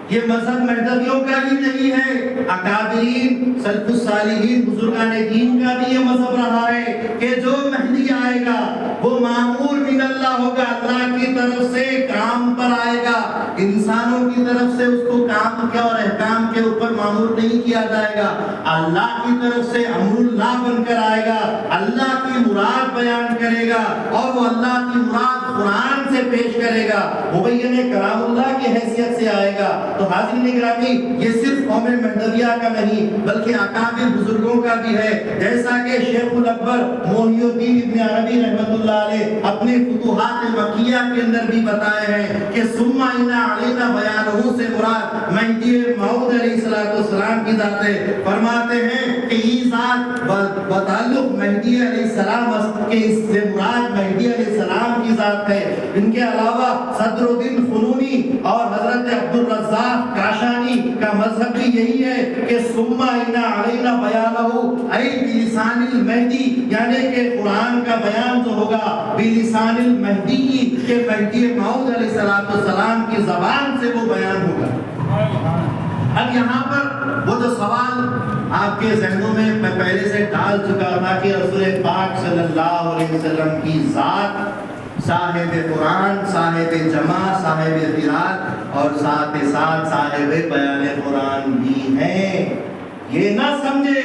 یہ مذہب مہدویوں کا ہی نہیں ہے، اکابرین سلف الصالحین بزرگان دین کا بھی یہ مذہب رہا ہے کہ جو مہدی آئے گا وہ معمور من اللہ ہوگا، اللہ کی طرف سے کام پر آئے گا، انسانوں کی طرف سے اس کو کام کے اور احکام کے اوپر معمور نہیں کیا جائے گا، اللہ کی طرف سے امر اللہ بن کر آئے گا، اللہ کی مراد بیان کرے گا اور وہ اللہ کی مراد قرآن سے پیش کرے گا، مبین کلام اللہ کی حیثیت سے آئے گا۔ تو حاضرین گرامی، یہ صرف قوم مہدویہ کا نہیں بلکہ اکابر بزرگوں کا بھی ہے، جیسا کہ شیخ الاکبر محی الدین ابن عربی رحمۃ اللہ علیہ اپنی فتوحات مکیہ کے اندر بھی بتائے ہیں کہ ثم ان علینا بیانہ سے مراد مہدی موعود علیہ السلام کی ذات ہے۔ فرماتے ہیں کہ یہ ذات بتعلق مہدی علیہ السلام کہ اس سے مراد مہدی علیہ السلام کی ذات ہے۔ ان کے علاوہ صدر الدین خنونی اور حضرت عبد الرزاق کاشانی کا مذہب بھی یہی ہے کہ ثم ان علینا بیانہ ای بلسان المہدی، یعنی کہ قرآن کا بیان جو ہوگا بلسان المہدی، کہ مہدی موعود علیہ السلام کی زبان سے وہ بیان ہوگا۔ اب یہاں پر وہ جو سوال آپ کے ذہنوں میں میں پہلے سے ڈال چکا تھا کہ رسول پاک صلی اللہ علیہ وسلم کی ذات صاحب قرآن، صاحب جمع، صاحب قرات اور ساتھ ساتھ صاحب بیان قرآن بھی ہیں۔ یہ نہ سمجھے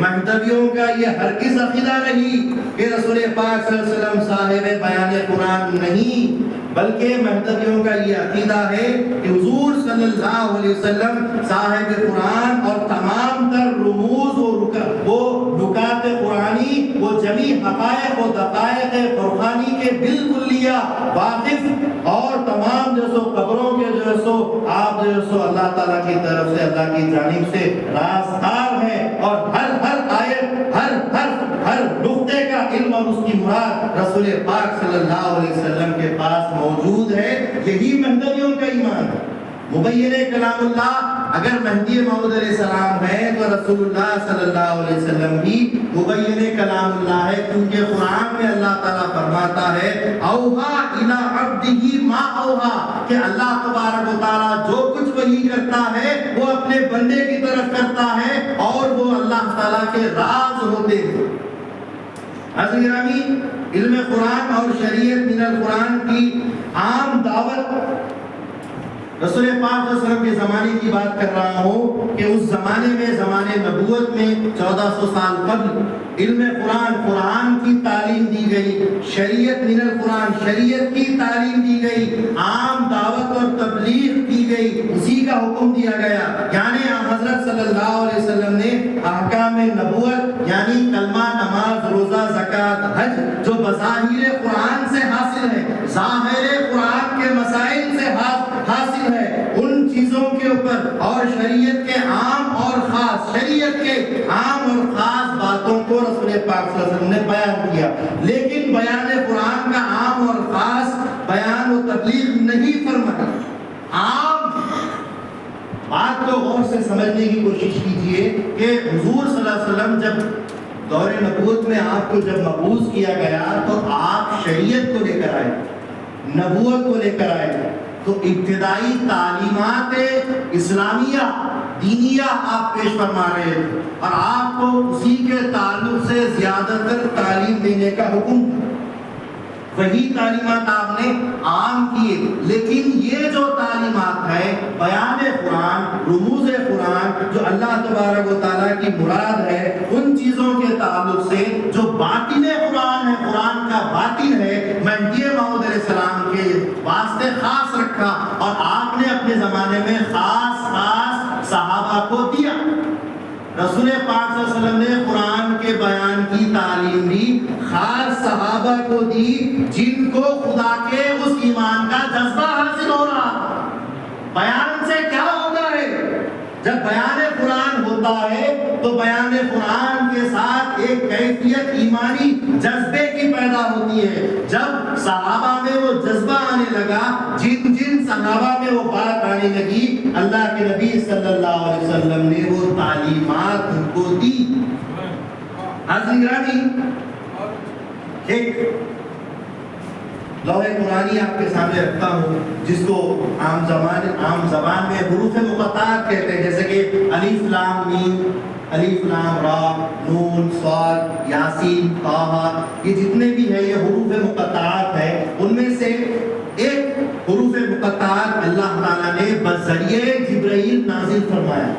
مہدویوں کا یہ ہرگز عقیدہ نہیں کہ رسول پاک صلی اللہ علیہ وسلم صاحب بیان قرآن نہیں، بلکہ مہدویوں کا یہ عقیدہ ہے کہ حضور صلی اللہ علیہ وسلم صاحب قرآن اور تمام تر رموز و نکات قرآنی، وہ جمی حقائق و دقائق فرقانی کے بالکلیہ واقف اور تمام جو سو قبروں کے جو سو آپ جو سو اللہ تعالیٰ کی طرف سے، اللہ کی جانب سے رازدار ہے، اور ہر آیت، ہر نقطے کا علم اور اس کی مراد رسول پاک صلی اللہ علیہ وسلم کے پاس موجود ہے۔ یہی مہدویوں کا ایمان ہے۔ مبین کلام اللہ اگر مہدی موعود علیہ السلام ہے تو رسول اللہ صلی اللہ علیہ وسلم بھی مبین کلام اللہ ہے، کیونکہ قرآن میں اللہ تعالیٰ فرماتا ہے اوحا الی عبدہ ما اوحا، کہ اللہ تبارک و تعالیٰ جو کچھ وحی کرتا ہے وہ اپنے بندے کی طرف کرتا ہے، اور وہ اللہ تعالیٰ کے راز ہوتے ہیں۔ حضرت گرامی، علم قرآن اور شریعت من القرآن کی عام دعوت رسول پاک صلی اللہ علیہ وسلم کے زمانے کی بات کر رہا ہوں کہ اس زمانے میں، زمانے نبوت میں 1400 سال قبل علم قرآن کی تعلیم دی گئی، شریعت من القرآن، شریعت کی تعلیم دی گئی، عام دعوت اور تبلیغ کی گئی، اسی کا حکم دیا گیا۔ یعنی حضرت صلی اللہ علیہ وسلم نے احکام نبوت یعنی کلمہ، نماز، روزہ، زکوٰۃ، حج جو بظاہر قرآن سے حاصل ہے، ظاہر قرآن کے مسائل سے حاصل ہے، ان چیزوں کے اوپر اور شریعت کے عام اور خاص، شریعت کے عام اور خاص باتوں کو رسول پاک صلی اللہ علیہ وسلم نے بیان کیا، لیکن بیان قرآن کا عام اور خاص بیان و تبلیغ نہیں فرمایا۔ عام بات کو غور سے سمجھنے کی کوشش کیجئے کہ حضور صلی اللہ علیہ وسلم جب دور نبوت میں آپ کو جب مبعوث کیا گیا تو آپ شریعت کو لے کر آئے، نبوت کو لے کر آئے، تو ابتدائی تعلیمات اسلامیہ دینیہ آپ پیش فرما رہے تھے، اور آپ کو اسی کے تعلق سے زیادہ تر تعلیم دینے کا حکم تھا۔ وہی تعلیمات آپ نے عام کیے، لیکن یہ جو تعلیمات ہے بیان قرآن، رموز قرآن، جو اللہ تبارک و تعالیٰ کی مراد ہے، ان چیزوں کے تعلق سے جو باطن قرآن ہے، قرآن کا باطن ہے، مہدی موعود علیہ السلام کے واسطے خاص رکھا، اور آپ نے اپنے زمانے میں خاص صحابہ کو دیا۔ رسول پاک صلی اللہ علیہ وسلم نے قرآن کے بیان کی تعلیم بھی خاص صحابہ کو دی، جن کو خدا کے اس ایمان کا جذبہ حاصل ہو رہا تھا۔ بیان سے کیا ہوتا ہے؟ جب بیان قرآن ہوتا ہے تو بیان قرآن کے ساتھ ایک کیفیت ایمانی جذبے کی پیدا ہوتی ہے۔ جب صحابہ میں وہ جذبہ آنے لگا، جن صحابہ میں وہ بات آنے لگی، اللہ کے نبی صلی اللہ علیہ وسلم نے وہ تعلیمات ان کو دی۔ حاضرین گرامی، ایک لوح قرآنی آپ کے سامنے رکھتا ہوں، جس کو عام زبان میں حروف مقطعات کہتے ہیں، جیسے کہ الف لام میم، الف لام را، نون، صاد، یاسین، طٰہٰ، یہ جتنے بھی ہیں یہ حروف مقطعات ہیں۔ ان میں سے ایک حروف مقطعات اللہ تعالیٰ نے بذریعہ جبرائیل نازل فرمایا،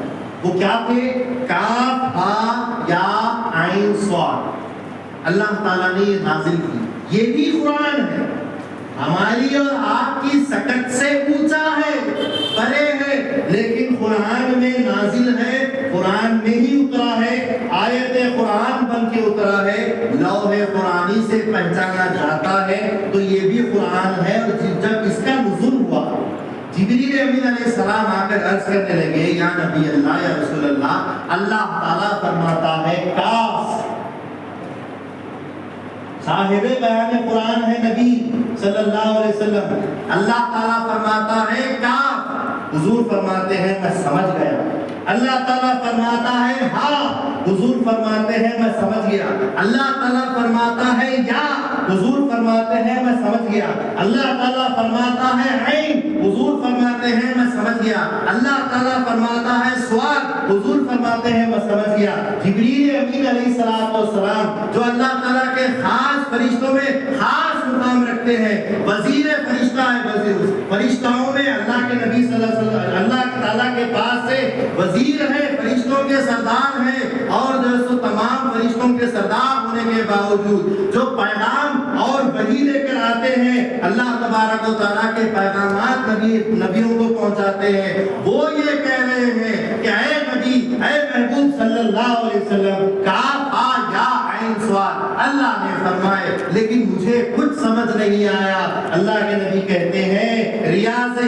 وہ کیا تھے؟ کاف، ہا، یا، عین، صاد۔ اللہ تعالیٰ نے یہ نازل کی، یہ بھی قرآن ہے۔ ہماری اور آپ کی سکت سے اونچا ہے، پرے ہے، لیکن قرآن میں نازل ہے، قرآن میں ہی اترا ہے، آیت قرآن بن کے اترا ہے، لوح قرآنی سے پہچانا جاتا ہے، تو یہ بھی قرآن ہے۔ اور جب اس کا نزول ہوا، جبریل امین علیہ السلام آ کر عرض کرنے لگے، یا نبی اللہ، یا رسول اللہ، اللہ تعالیٰ فرماتا ہے کاف، صاحب بیان قرآن ہے نبی صلی اللہ علیہ وسلم، اللہ تعالیٰ فرماتا ہے کاف، حضور فرماتے ہیں میں سمجھ گیا۔ اللہ تعالیٰ فرماتا ہے ہاں، حضور فرماتے ہیں میں سمجھ گیا۔ اللہ تعالیٰ فرماتا ہے یا، حضور فرماتے ہیں میں سمجھ گیا۔ اللہ تعالیٰ فرماتا ہے عین، حضور فرماتے ہیں میں سمجھ گیا۔ اللہ تعالیٰ فرماتا ہے صاد، حضور فرماتے ہیں میں سمجھ گیا۔ جبریل امین علیہ السلام جو اللہ تعالیٰ کے خاص فرشتوں میں خاص مقام رکھتے ہیں، وزیر فرشتہ ہے، وزیر فرشتوں میں اللہ کے نبی صلی اللہ علیہ وسلم اللہ تعالیٰ کے پاس سے وزیر ہے، فرشتوں کے سردار ہے، اور جو سو تمام فرشتوں کے سردار ہونے کے باوجود جو پیغام اور وحی لے کر آتے ہیں، اللہ تبارک و تعالیٰ کے پیغامات نبیوں کو پہنچاتے ہیں، وہ یہ کہہ رہے ہیں کہ اے نبی، اے محبوب صلی اللہ علیہ وسلم، کاف ہا یا عین صاد، اللہ نے فرمائے لیکن مجھے کچھ سمجھ نہیں آیا۔ اللہ کے نبی کہتے ہیں، ریاض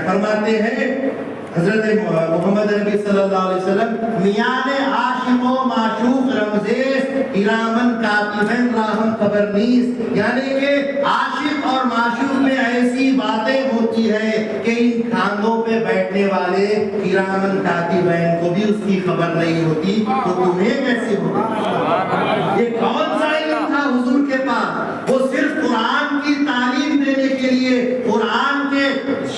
فرماتے ہیں حضرت محمد نبی صلی اللہ علیہ وسلم، میان عاشق و معشوق رمزیز کرامن کاتبین راہم خبر نیز، یعنی کہ عاشق اور معشوق میں ایسی باتیں ہوتی ہے کہ ان کھانگوں پہ بیٹھنے والے کرامن کاتبین کو بھی اس کی خبر نہیں ہوتی، تو تمہیں کیسے ہوگی؟ یہ کون سا علم تھا حضور کے پاس؟ وہ صرف قرآن کی تعلیم دینے کے لیے، قرآن کے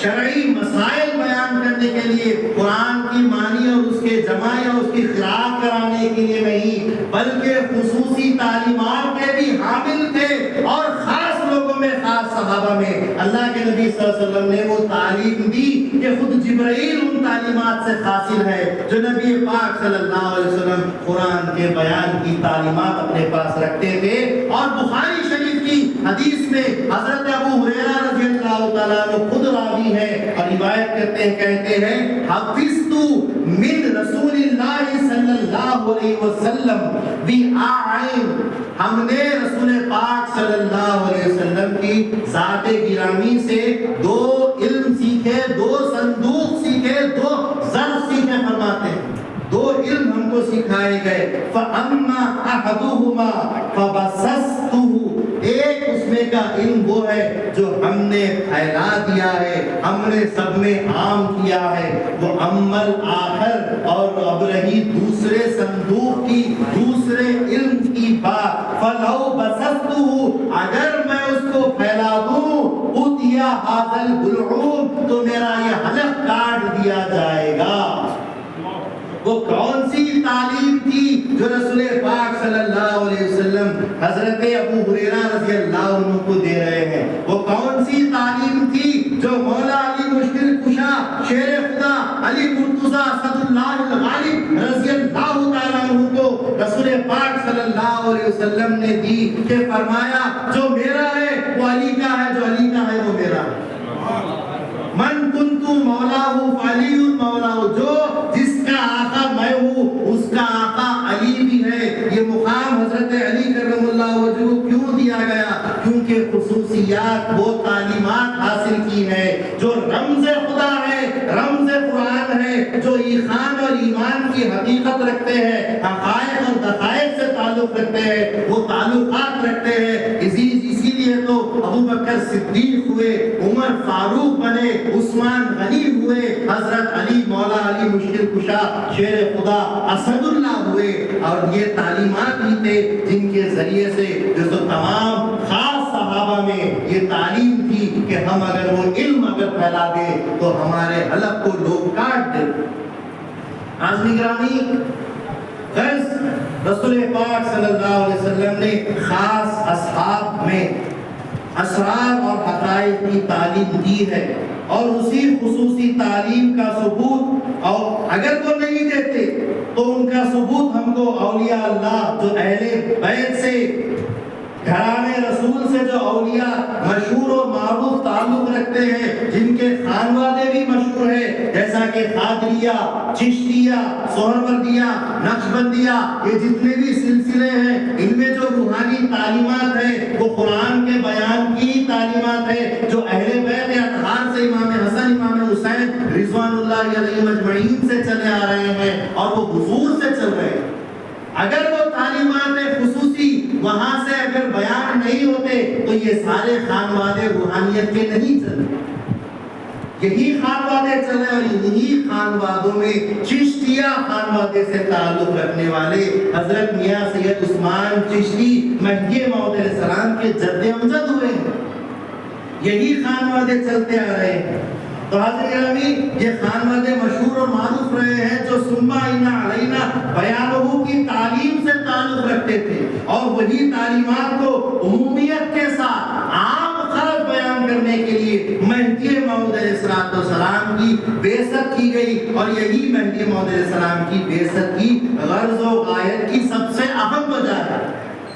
شرعی مسائل بیان کرنے کے لیے، قرآن کی معنی اور اس کے جمع یا اس کی قراءت کرانے کے لیے نہیں، بلکہ خصوصی تعلیمات کے بھی حامل تھے، اور خاص لوگوں میں، خاص صحابہ میں اللہ کے نبی صلی اللہ علیہ وسلم نے وہ تعلیم دی کہ خود جبرائیل ان تعلیمات سے حاصل ہے، جو نبی پاک صلی اللہ علیہ وسلم قرآن کے بیان کی تعلیمات اپنے پاس رکھتے تھے۔ اور بخاری شریف کی حدیث میں حضرت ابو ہریرہ رضی اللہ تعالیٰ عنہ خود راوی ہے اور روایت کرتے ہیں، کہتے ہیں، حفظت من رسول اللہ صلی اللہ علیہ وسلم بِأَعْعِنْ، ہم نے رسول پاک صلی اللہ علیہ وسلم کی ذات گرامی سے 2 علم سیکھے، 2 صندوق سیکھے، 2 ظرف سیکھے، فرماتے ہیں 2 علم ہم کو سکھائے گئے۔ فَأَمَّا أَحَدُهُمَا فَبَسَّسْتُهُ، ایک اس میں کا علم وہ ہے جو ہم نے پھیلا دیا ہے، ہم نے سب میں عام کیا ہے، وہ عمل آخر، اور اب رہی دوسرے صندوق کی، دوسرے علم کی بات، فَلَوْ بَسَسْتُهُ، اگر میں اس کو پھیلا دوں، اُتِيَ هَذَا الْبُلْعُومْ، تو میرا یہ حلق کاٹ دیا جائے گا۔ وہ کون سی تعلیم تھی جو رسول پاک صلی اللہ علیہ وسلم حضرت ابو ہریرہ رضی اللہ عنہ کو دے رہے ہیں؟ وہ کون سی تعلیم تھی جو مولا علی مشکل کشا شیر خدا علی مرتضیٰ اسد اللہ الغالب رضی اللہ تعالیٰ عنہ کو رسول پاک صلی اللہ علیہ وسلم نے دی، کہ فرمایا جو میرا ہے وہ علی کا ہے، جو علی کا ہے وہ میرا ہے۔ من کنت مولاہ فعلی مولاہ، جو جس کا آقا میں ہوں اس کا آقا علی بھی ہے۔ یہ مقام حضرت علی کرم اللہ وجہہ کیوں دیا گیا؟ کیونکہ خصوصیات، وہ تعلیمات حاصل کی ہے جو رمز خدا ہے، رمز قرآن ہے، جو ایمان اور ایمان کی حقیقت رکھتے ہیں، حقائق اور دقائق سے تعلق رکھتے ہیں، وہ تعلقات رکھتے ہیں۔ اسی لیے تو ابو بکر صدیق ہوئے، عمر فاروق بنے، عثمان غنی ہوئے، حضرت علی مولا علی مشکل کشا شیر خدا اسد اللہ ہوئے، اور یہ تعلیمات ہی تھے جن کے ذریعے سے جو تمام خاص صحابہ میں یہ تعلیم تھی کہ ہم اگر وہ علم اگر پھیلا دیں تو ہمارے حلق کو لوگ کاٹ دیں۔ عزیزان گرامی، رسول پاک صلی اللہ علیہ وسلم نے خاص اصحاب میں اسرار اور حقائق کی تعلیم دی ہے، اور اسی خصوصی تعلیم کا ثبوت، اور اگر وہ نہیں دیتے تو ان کا ثبوت ہم کو اولیاء اللہ جو اہل بیت سے گھرانے رسول سے جو اولیاء مشہور و معروف تعلق رکھتے ہیں، جن کے خانوادے بھی مشہور ہیں، جیسا کہ قادریہ، چشتیہ، سہروردیہ، نقشبندیہ، یہ جتنے بھی سلسلے ہیں، ان میں جو روحانی تعلیمات ہیں وہ قرآن کے بیان کی تعلیمات ہے، جو اہل بیت اطہار سے امام حسن، امام حسین رضوان اللہ علیہم اجمعین سے چلے آ رہے ہیں اور وہ حضور سے چل رہے ہیں۔ اگر وہ تعلیمات خصوصی وہاں سے اگر بیان نہیں ہوتے تو یہ سارے خانوادے روحانیت کے نہیں چلتے۔ یہی خانوادے چلے اور یہی خانوادوں میں چشتیہ خانوادے سے تعلق رکھنے والے حضرت میاں سید عثمان چشتی مہدی موعود علیہ السلام کے جد امجد ہوئے ہیں۔ یہی خانوادے چلتے آ رہے ہیں۔ تو حضرت گرامی یہ خانوادے مشہور اور معروف رہے ہیں جو ثم انا علینا بیانہ کی تعلیم سے تعلق رکھتے تھے، اور وہی تعلیمات کو عمومیت کے ساتھ عام خلق بیان کرنے کے لیے مہدی موعود علیہ السلام کی بعثت کی گئی، اور یہی مہدی موعود علیہ السلام کی بعثت کی غرض و غایت کی سب سے اہم وجہ ہے،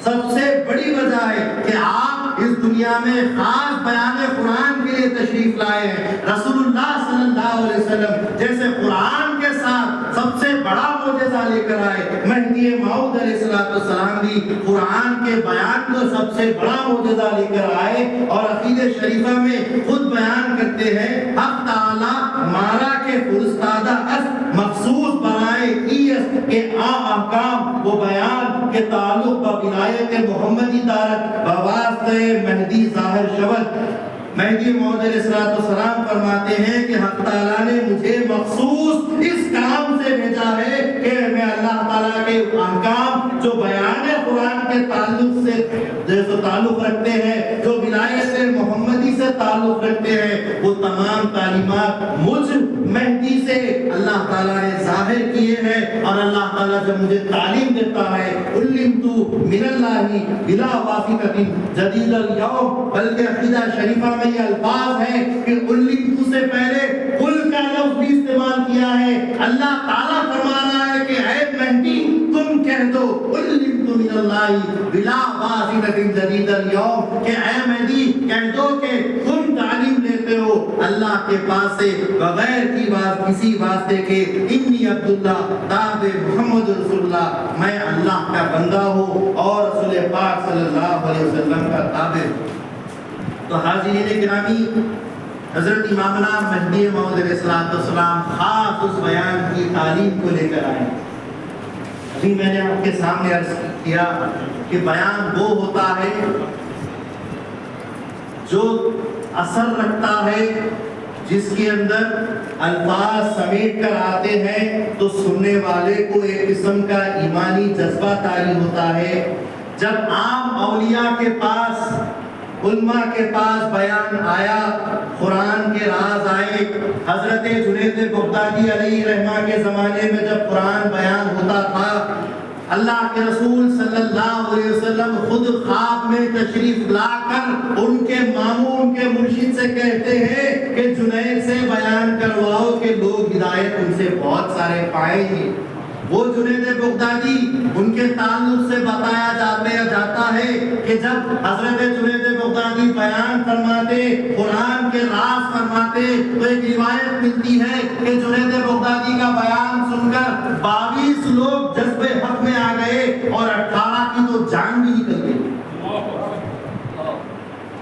سب سے بڑی وجہ ہے کہ آپ اس دنیا میں خاص بیان قرآن کے لیے تشریف لائے ہیں۔ رسول اللہ صلی اللہ علیہ وسلم جیسے قرآن کے ساتھ سب سے بڑا معجزہ لے کر آئے، مہدی موعود علیہ السلام بھی قرآن کے بیان کو سب سے بڑا معجزہ لے کر آئے، اور عقیدہ شریفہ میں خود بیان کرتے ہیں حق تعالی مارا کے فرستادہ اس مخصوص بنائے ایس کے احکام و بیان کے تعلق با ولایت محمدی دارت بواسطہ مہدی ظاہر شود۔ مہدی موعود علیہ السلام فرماتے ہیں کہ حق تعالیٰ نے مجھے مخصوص اس کام سے بھیجا ہے کہ میں اللہ تعالیٰ کے احکام جو بیان قرآن کے تعلق سے جو تعلق رکھتے ہیں، جو ولایت محمدی سے تعلق رکھتے ہیں، وہ تمام تعلیمات مجھ مہدی سے اللہ تعالیٰ نے ظاہر کیے ہیں، اور اللہ تعالیٰ جب مجھے تعلیم دیتا ہے علمت من اللہ بلا واسطۃ جدید الیوم، بلکہ عقیدہ شریفہ میں یہ الفاظ ہیں کہ علمت سے پہلے قل کا لفظ بھی استعمال کیا ہے۔ اللہ تعالیٰ فرما رہا ہے کہ اے مہدی تم کہہ دو علمت من اللہ بلا واسطۃ جدید الیوم، کہ اے مہدی کہہ دو کہ تم تعلیم لیتے ہو اللہ کے پاس سے بغیر کسی واسطے کے، انی عبداللہ تابع محمد رسول اللہ، میں اللہ کا بندہ ہوں اور رسول پاک صلی اللہ علیہ وسلم کا تابع۔ تو حاضرین گرامی، حضرت امامنا مہدی موعود علیہ السلام خاص اس بیان کی تعلیم کو لے کر آئے۔ ابھی میں نے آپ کے سامنے عرض کیا کہ بیان وہ ہوتا ہے جو اثر رکھتا ہے، جس کے اندر الفاظ سمیٹ کر آتے ہیں تو سننے والے کو ایک قسم کا ایمانی جذبہ طاری ہوتا ہے۔ جب عام اولیاء کے پاس، علماء کے پاس بیان آیا، قرآن کے راز آئے، حضرت جنید بغدادی علیہ رحمہ کے زمانے میں جب قرآن بیان ہوتا تھا، اللہ کے رسول صلی اللہ علیہ وسلم خود خواب میں تشریف لا کر ان کے ماموں، ان کے مرشد سے کہتے ہیں کہ جنید سے بیان کرواؤ کہ لوگ ہدایت ان سے بہت سارے پائیں گے۔ وہ جنید بغدادی، ان کے تعلق سے بتایا جاتا ہے کہ جب حضرت جنید بغدادی بیان فرماتے، قرآن کے راز فرماتے، تو ایک روایت ملتی ہے کہ جنید بغدادی کا بیان سن کر 22 لوگ جذب حق میں آ گئے اور 18 کی تو جان بھی نکل گئی۔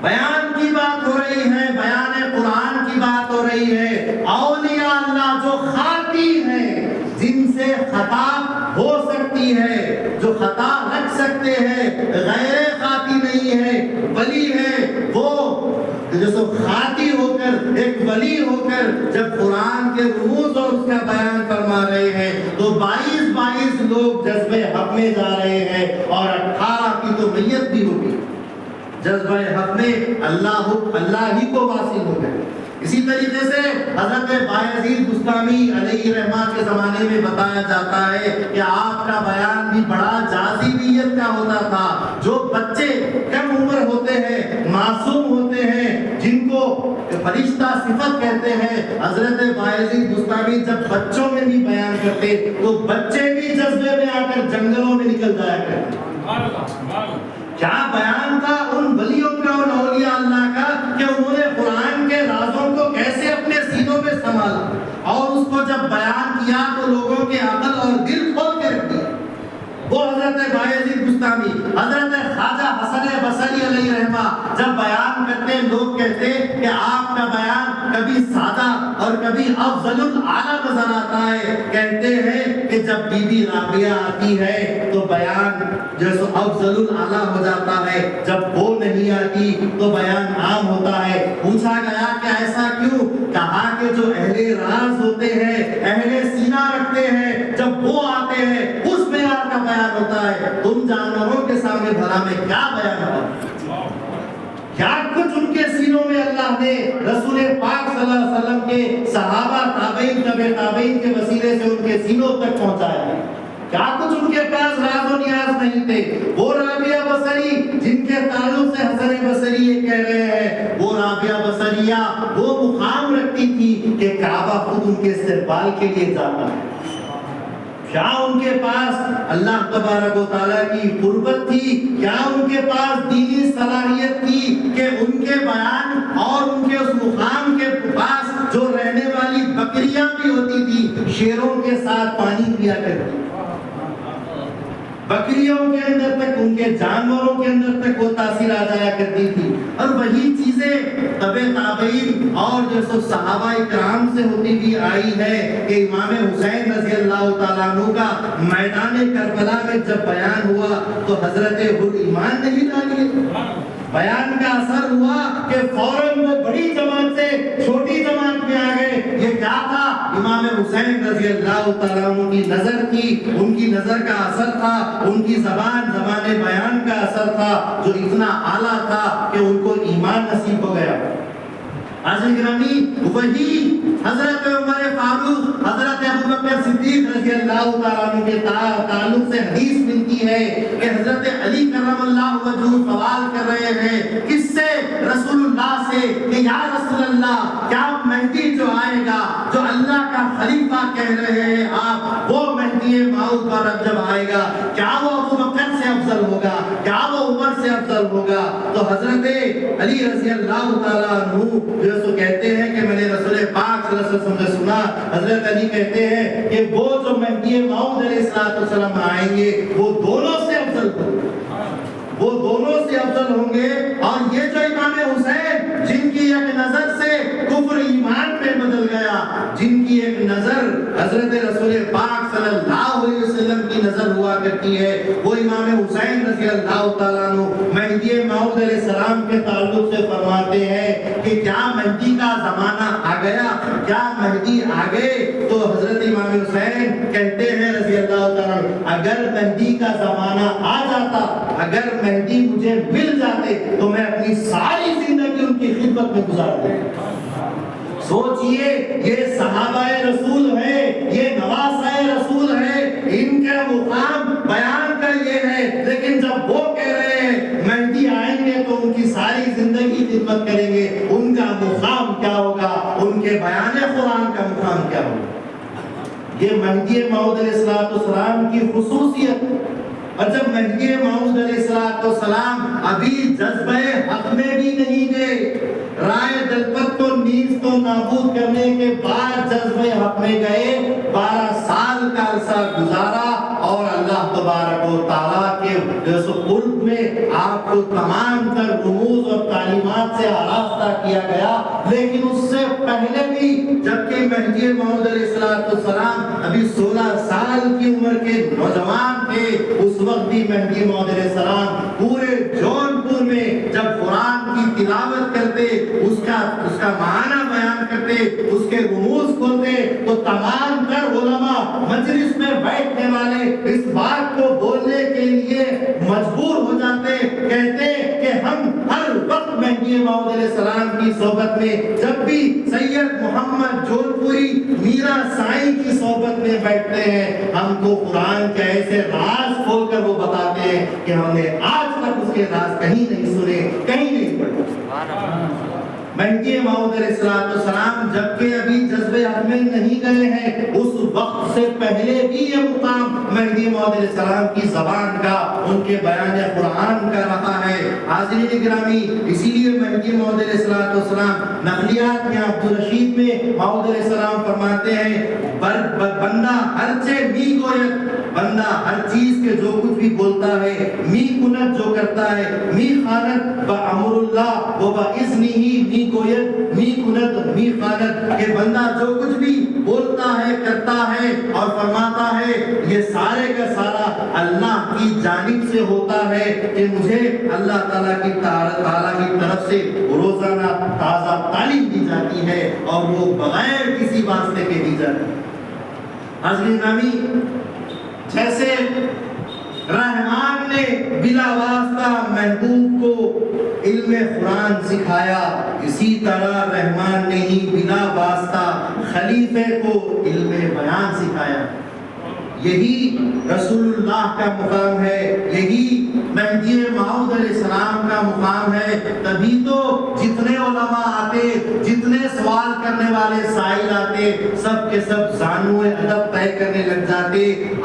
بیان کی بات ہو رہی ہے، بیان قرآن کی بات ہو رہی ہے۔ اولیاء اللہ جو خاطی ہیں، جن سے خطا ہو سکتی ہے، جو خطا رکھ سکتے ہیں، غیر خاطی نہیں ہے، ولی ہے، وہ جو خاطی ہو کر، ایک ولی ہو کر جب قرآن کے رموز اور اس کا بیان فرما رہے ہیں تو 22 لوگ جذب حق میں جا رہے ہیں اور 18 کی تو میت بھی ہوگی۔ جذبہ حق میں اللہ ہی کو واصل ہو گئے۔ اسی طریقے سے حضرت بایزید بستامی علیہ رحمہ کے زمانے میں بتایا جاتا ہے کہ آپ کا بیان بھی بڑا جاذبیت کا ہوتا تھا۔ جو بچے کم عمر ہوتے ہیں، معصوم ہوتے ہیں، جن کو فرشتہ صفت کہتے ہیں، حضرت بایزید بستامی جب بچوں میں بھی بیان کرتے تو بچے بھی جذبے میں آ کر جنگلوں میں نکل جایا کرتے۔ کیا بیان تھا ان ولیوں کا، ان اولیاء اللہ کا، کہ انہوں نے قرآن کے رازوں کو کیسے اپنے سینوں میں سنبھالا اور اس کو جب بیان کیا تو لوگوں کے عقل اور دل کھول کے رکھ دیا۔ وہ حضرت بایزید بستامی، حضرت خواجہ حسن بصری علیہ رحمہ جب بیان کرتے لوگ کہتے کہ آپ کا بیان کبھی سادہ اور کبھی افضل الاعلیٰ نظر آتا ہے۔ کہتے ہیں کہ جب بی بی رابعہ آتی ہے تو بیان جیسے افضل الاعلیٰ ہو جاتا ہے، جب وہ نہیں آتی تو بیان عام ہوتا ہے۔ پوچھا گیا کہ ایسا کیوں؟ کہا کہ جو اہل راز ہوتے ہیں، اہل سینہ رکھتے ہیں، جب وہ آتے ہیں اس معیار کا بیان ہوتا ہے۔ تم جانوروں کے سامنے بھلا میں کیا بیان ہوگا؟ کیا کچھ ان کے سینوں میں اللہ نے رسول پاک صلی اللہ علیہ وسلم کے صحابہ تابعین تابعین کے وسیلے سے ان کے سینوں تک پہنچایا؟ کیا کچھ ان کے پاس راز و نیاز نہیں تھے؟ وہ رابعہ بصری جن کے تعلق سے حسن بصری یہ کہہ رہے ہیں، وہ رابعہ بصریہ وہ مقام رکھتی تھی کہ کعبہ خود ان کے استقبال کے لیے جاتا ہے۔ کیا ان کے پاس اللہ تبارک و تعالیٰ کی قربت تھی؟ کیا ان کے پاس دینی صلاحیت تھی کہ ان کے بیان اور ان کے اس مقام کے پاس جو رہنے والی بکریاں بھی ہوتی تھی شیروں کے ساتھ پانی پیا کرتی، بکریوں کے اندر تک، ان کے جانوروں کے اندر تک وہ تاثیر آ جایا کرتی تھی۔ اور وہی چیزیں تابعین اور جو سو صحابہ کرام سے ہوتی بھی آئی ہے کہ امام حسین رضی اللہ تعالیٰ عنہ کا میدان کربلا میں جب بیان ہوا تو حضرت ایمان نہیں ڈالی، بیان کا اثر ہوا کہ فوراً وہ بڑی جماعت سے چھوٹی جماعت میں آ گئے۔ یہ کیا تھا؟ امام حسین رضی اللہ تعالیٰ عنہ کی نظر تھی، ان کی نظر کا اثر تھا، ان کی زبان بیان کا اثر تھا جو اتنا اعلیٰ تھا کہ ان کو ایمان نصیب ہو گیا۔ حاضرین گرامی، وہی حضرت عمر فاروق، حضرت ابوبکر صدیق رضی اللہ تعالیٰ عنہ کے تعلق سے حدیث ملتی ہے کہ حضرت علی کرم اللہ وجہہ سوال کر رہے ہیں کس سے؟ رسول اللہ سے، کہ یا رسول اللہ کیا مہدی جو آئے گا، جو اللہ کا خلیفہ کہہ رہے ہیں آپ، وہ مہدی موعود پر جب آئے گا کیا وہ ابوبکر سے افضل ہوگا، کیا وہ عمر سے افضل ہوگا؟ تو حضرت علی رضی اللہ تعالیٰ عنہ جو سو کہتے ہیں کہ میں نے رسول پاک صلی اللہ علیہ وسلم سے سنا، حضرت علی کہتے ہیں کہ وہ جو مہدی موعود علیہ السلام آئیں گے وہ دونوں سے افضل ہوں گے، وہ دونوں سے افضل ہوں گے۔ اور یہ جو امام حسین جن کی ایک نظر سے کفر ایمان پہ بدل گیا، جن کی ایک نظر حضرت رسول پاک صلی اللہ علیہ وسلم کی نظر ہوا کرتی ہے، وہ امام حسین رضی اللہ تعالیٰ عنہ مہدی موعود علیہ السلام کے تعلق سے فرماتے ہیں کہ کیا مہدی کا زمانہ آ گیا، کیا مہدی آ گئے؟ تو حضرت امام حسین کہتے ہیں رضی اللہ تعالیٰ عنہ اگر مہدی کا زمانہ آ جاتا، اگر مہدی مجھے مل جاتے تو میں اپنی ساری زندگی ان کی خدمت میں گزار دوں۔ سوچئے یہ صحابہ رسول ہے، یہ نواسہ رسول ہے، ان کا مقام بیان کا یہ ہے، لیکن جب وہ کہہ رہے ہیں مہدی آئیں گے تو ان کی ساری زندگی خدمت کریں گے، ان کا مقام کیا ہوگا، ان کے بیان قرآن کا مقام کیا ہوگا؟ یہ مہدی موعود علیہ السلام کی خصوصیت۔ اور جب مہدی موعود علیہ السلام ابھی جذبہ حق میں بھی نہیں گئے، رائے دلپت کو نیز کو نابود کرنے کے بعد جذبہ حق میں گئے، 12 سال کا عرصہ گزارا اور اللہ تبارک و تعالیٰ کے قرب میں آپ کو تمام تر رموز اور تعلیمات سے آراستہ کیا گیا۔ لیکن اس سے پہلے بھی جبکہ مہدی موعود علیہ السلام ابھی 16 سال کی عمر کے نوجوان تھے، اس وقت بھی مہدی موعود علیہ السلام پورے جون پور میں جب قرآن کی تلاوت کرتے، اس کا معنی بیان کرتے، اس کے رموز کھولتے تو تمام تر علماء مجلس میں بیٹھنے والے اس بات کو بولنے کے لیے مجبور ہو جاتے، کہتے کہ ہم ہر وقت مہدی موعود علیہ السلام کی صحبت میں، جب بھی سید محمد جونپوری میرا سائیں کی صحبت میں بیٹھتے ہیں، ہم کو قرآن کے ایسے راز کھول کر وہ بتاتے ہیں کہ ہم نے آج تک اس کے راز کہیں نہیں سنے، کہیں نہیں پڑھے۔ مہدی موعود علیہ السلام جبکہ ابھی جذب حق میں نہیں گئے ہیں، اس وقت سے پہلے بھی یہ مقام مہدی موعود علیہ السلام کی زبان کا، ان کے بیان قرآن کا رہا ہے۔ حاضرین گرامی، اسی لیے مہدی موعود علیہ السلام نقلیات میں عبدالرشید میں موعود علیہ السلام فرماتے ہیں بندہ ہر بندہ ہر چیز کے جو کچھ بھی بولتا ہے، می کنت جو کرتا ہے، می خانت با امر اللہ و با اذنہ، می گوید می کنت می خانت، کہ بندہ جو کچھ بھی بولتا ہے، کرتا ہے اور فرماتا ہے، یہ سارے کا سارا اللہ کی جانب سے ہوتا ہے کہ مجھے اللہ تعالیٰ کی طرف سے روزانہ تازہ تعلیم دی جاتی ہے اور وہ بغیر کسی واسطے کے دی جاتی ہے۔ حاضرین گرامی، جیسے رحمان نے بلا واسطہ محبوب کو علم قرآن سکھایا، اسی طرح رحمان نے ہی بلا واسطہ خلیفے کو علم بیان سکھایا۔ یہی رسول اللہ کا مقام ہے، یہی مہدی موعود علیہ السلام کا مقام ہے۔ تبھی تو جتنے علماء آتے، جتنے سوال کرنے والے سائل آتے، سب کے سب زانوئے ادب طے کرنے لگ جاتے،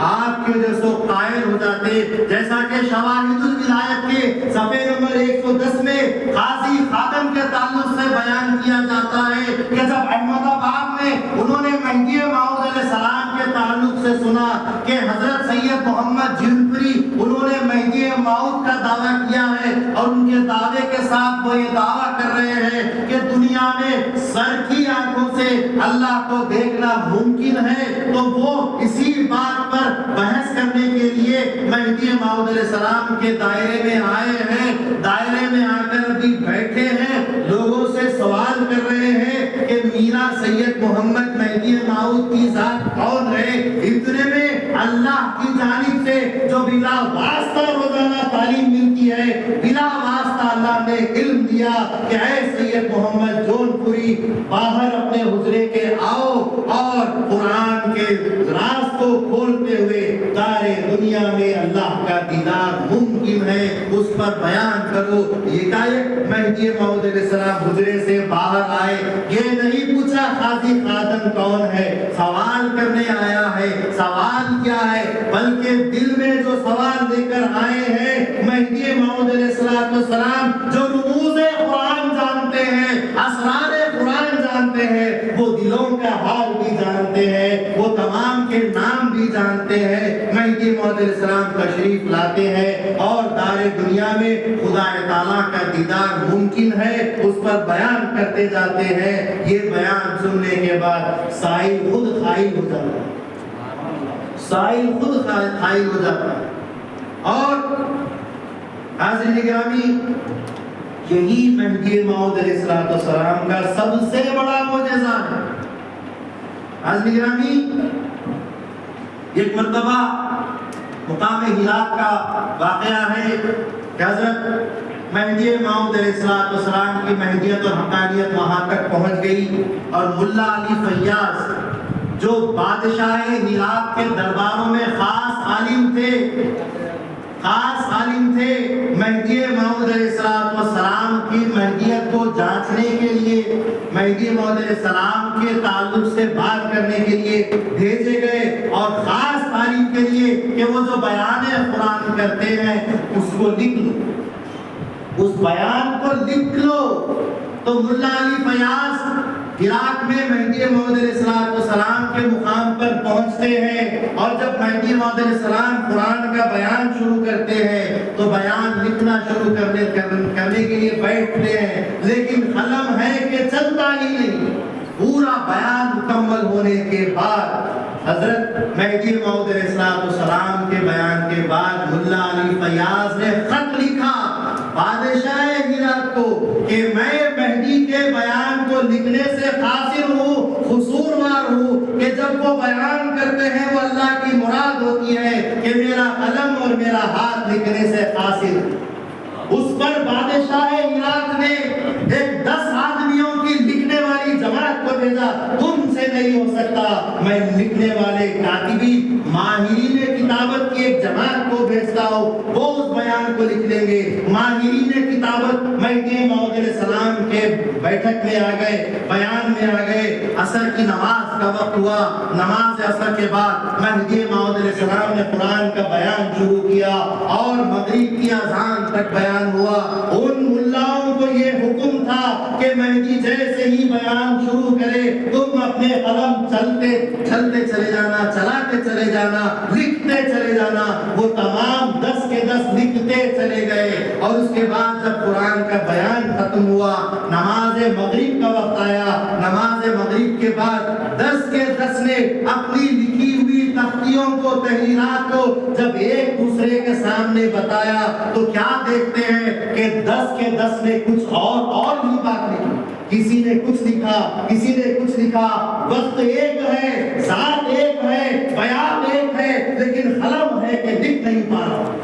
آپ کے جیسے قائل ہو جاتے۔ جیسا کہ شواہد الولایت کے صفحے نمبر 110 میں قاضی خادم کے تعلق سے بیان کیا جاتا ہے کہ جب احمد آباد میں انہوں نے مہدی موعود علیہ السلام کے تعلق سے سنا کہ حضرت سید محمد جعفری انہوں نے مہدی موعود کا دعویٰ کیا ہے، اور ان کے دعوے کے ساتھ وہ یہ دعویٰ کر رہے ہیں کہ دنیا میں سر کی آنکھوں سے اللہ کو دیکھنا ممکن ہے، تو وہ اسی بات پر بحث کرنے کے لیے مہدی موعود علیہ السلام کے دائرے میں آئے ہیں، دائرے میں آ کر ابھی بیٹھے ہیں، لوگوں سے سوال کر رہے ہیں کہ میرا سید محمد مہدی موعود کی ذات کون ہے؟ اتنے میں اللہ کی جانب سے جو بلا واسطہ روزانہ تعلیم ملتی ہے، بلا واسطہ اللہ نے علم دیا کہ اے سید محمد جونپوری، باہر اپنے حجرے کے آؤ اور قرآن کے راز کو کھولتے ہوئے سارے دنیا میں اللہ کا دیدار ممکن ہے، اس پر بیان کرو۔ یہ مہدی موعود علیہ السلام حجرے سے باہر آئے، یہ نہیں پوچھا قاضی خادم کون ہے، سوال کرنے آیا ہے۔ سوال کیا ہے؟ بلکہ دل میں جو سوال لے کر آئے ہیں مہدی موعود علیہ السلام، جو رموز قرآن جانتے ہیں، اسرار قرآن جانتے ہیں، وہ دلوں کا حال بھی جانتے ہیں، وہ تمام کے نام بھی جانتے ہیں۔ مہدی موعود علیہ السلام تشریف لاتے ہیں اور دار دنیا میں خدا تعالیٰ کا دیدار ممکن ہے، اس پر بیان کرتے جاتے ہیں۔ یہ بیان سننے کے بعد سائل خود خائل ہو جاتا ہے، سائل خود خائل ہو جاتا ہے۔ اور حاضرین گرامی، یہی مہدی موعود علیہ السلام کا سب سے بڑا معجزہ ہے۔ حاضرین گرامی، ایک مرتبہ مقام ہرات کا واقعہ ہے کہ حضرت مہدی موعود علیہ السلام کی مہدیت اور حقانیت وہاں تک پہنچ گئی، اور ملا علی فیاض جو بادشاہ ہرات کے درباروں میں خاص عالم تھے، مہدی موعود علیہ السلام کی مہدیت کو جانچنے کے لیے، مہدی موعود علیہ السلام کے تعلق سے بات کرنے کے لیے بھیجے گئے، اور خاص تعلیم کے لیے کہ وہ جو بیان قرآن کرتے ہیں اس کو لکھ لو، اس بیان کو لکھ لو۔ تو ملا علی فیاض عراق میں مہدی موعود علیہ السلام کے مقام پر پہنچتے ہیں، اور جب مہدی موعود علیہ السلام قرآن کا بیان شروع کرتے ہیں تو بیان لکھنا شروع کرنے کے لیے بیٹھتے ہیں، لیکن قلم ہے کہ چلتا ہی نہیں۔ پورا بیان مکمل ہونے کے بعد حضرت مہدی موعود علیہ السلام کے بیان کے بعد ملا علی فیاض نے خط لکھا بادشاہ ہرات کو کہ میں مہدی کے بیان کو لکھنے سے قاصر ہوں، قصوروار ہوں، کہ جب وہ بیان کرتے ہیں وہ اللہ کی مراد ہوتی ہے کہ میرا قلم اور میرا ہاتھ لکھنے سے قاصر۔ اس پر بادشاہ ہرات نے ایک 10 آدمیوں کی لکھنے والی جماعت کو بھیجا، تم سے نہیں ہو سکتا، میں لکھنے والے کاتبی ماہرین کتابت کی ایک جماعت کو بھیجتا ہوں، وہ اس بیان کو لکھ لیں گے۔ ماہرین کتابت مہدی موعود علیہ السلام کے بیٹھک میں آ گئے، بیان میں آ گئے۔ عصر کی نماز کا وقت ہوا، نماز عصر کے بعد مہدی موعود علیہ السلام نے قرآن کا بیان شروع کیا اور مغرب کی اذان تک بیان ہوا۔ ان ملاؤں کو یہ حکم تھا کہ مہدی جیسے ہی بیان شروع کرے تم اپنے قلم چلتے چلے جانا، چلاتے چلے جانا، لکھتے چلے جانا۔ وہ تمام 10 کے 10 لکھتے چلے گئے، اور اس کے بعد جب قرآن کا بیان ختم ہوا، نماز مغرب کا وقت آیا۔ نماز مغرب کے بعد 10 کے 10 نے اپنی لکھی ہوئی تختیوں کو، تحریرات کو جب ایک دوسرے کے سامنے بتایا تو کیا دیکھتے ہیں کہ 10 کے 10 نے کچھ اور ہی بات لکھی۔ کسی نے کچھ لکھا، کسی نے کچھ لکھا۔ وقت ایک ہے، ذات ایک ہے، بیان ایک ہے، لیکن قلم ہے کہ لکھ نہیں پا رہا۔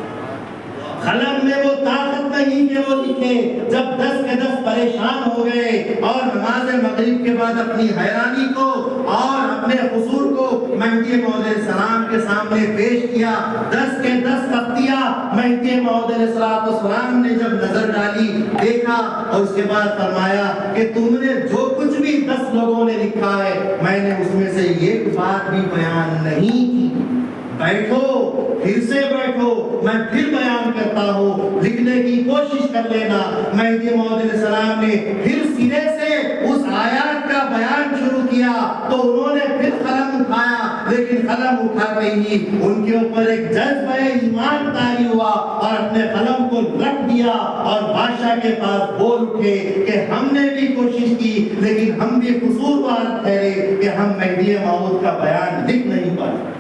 قلم میں وہ طاقت نہیں کہ وہ لکھے۔ جب 10 کے 10 پریشان ہو گئے اور نماز مغرب کے بعد اپنی حیرانی کو اور اپنے قصور کو مہدی موعود علیہ السلام کے سامنے پیش کیا، 10 کے 10 تختیاں مہدی موعود علیہ السلام نے جب نظر ڈالی، دیکھا، اور اس کے بعد فرمایا کہ تم نے جو کچھ بھی 10 لوگوں نے لکھا ہے، میں نے اس میں سے ایک بات بھی بیان نہیں کی۔ بیٹھو، پھر سے بیٹھو، میں پھر بیان کرتا ہوں، لکھنے کی کوشش کر لینا۔ مہدی موعود علیہ السلام نے پھر سرے سے اس آیات کا بیان شروع کیا تو انہوں نے پھر قلم اٹھایا، لیکن قلم اٹھاتے ہی ان کے اوپر ایک جذبہ ایمان طاری ہوا اور اپنے قلم کو رکھ دیا اور بادشاہ کے پاس بول اٹھے کہ ہم نے بھی کوشش کی لیکن ہم بھی قصوروار ٹھہرے کہ ہم مہدی موعود کا بیان لکھ نہیں پائے۔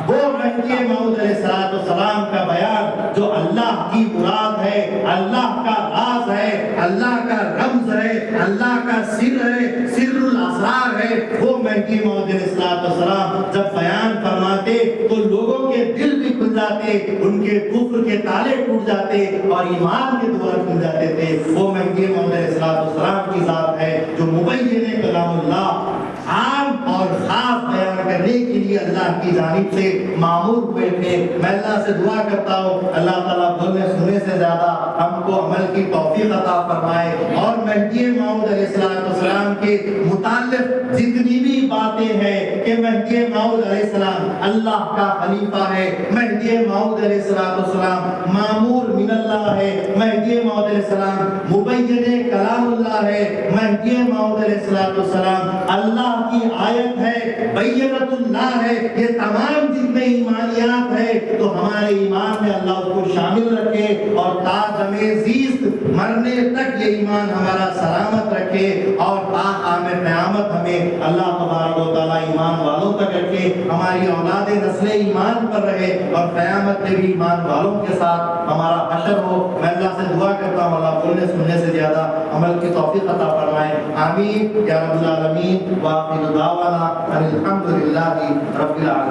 وہ مہدی موعود علیہ السلام کا بیان جو اللہ کی مراد ہے، اللہ کا راز ہے، اللہ کا رمز ہے، اللہ کا سر ہے، سر الاسرار ہے، وہ مہدی موعود علیہ السلام جب بیان فرماتے تو لوگوں کے دل بھی کھل جاتے، ان کے کفر کے تالے ٹوٹ جاتے اور ایمان کے دوار کھل جاتے تھے۔ وہ مہدی موعود علیہ السلام کی ذات ہے جو مبین کلام اللہ عام اور خاص بیان کرنے کے لیے اللہ کی جانب سے معمور ہوئے تھے۔ میں اللہ سے دعا کرتا ہوں اللہ تعالیٰ بولنے سننے سے زیادہ ہم کو عمل کی توفیق عطا فرمائے، اور مہدی موعود علیہ السلام کے متعلق جتنی بھی باتیں ہیں کہ مہدی موعود علیہ السلام اللہ کا خلیفہ ہے، مہدی موعود علیہ السلام مامور من اللہ ہے، مہدی موعود علیہ السلام مبین کلام اللہ ہے، مہدی موعود علیہ السلام اللہ کی آیت ہے، بینۃ اللہ ہے۔ یہ تمام جتنے ایمانیات ہیں تو ہمارے ایمان میں اللہ اس کو شامل رکھے اور تا زیست مرنے تک یہ ایمان ہمارا سلامت رکھے، اور تا قیام قیامت ہمیں اللہ تبارک و تعالیٰ ایمان والوں تک رکھے، ہماری اولاد نسل ایمان پر رہے اور قیامت میں بھی ایمان والوں کے ساتھ ہمارا حشر ہو۔ میں اللہ سے دعا کرتا ہوں اللہ بولنے سننے سے زیادہ عمل کی توفیق عطا فرمائے، آمین یا رب العالمین۔ وآخر دعوانا ان الحمد للہ رب العالمین۔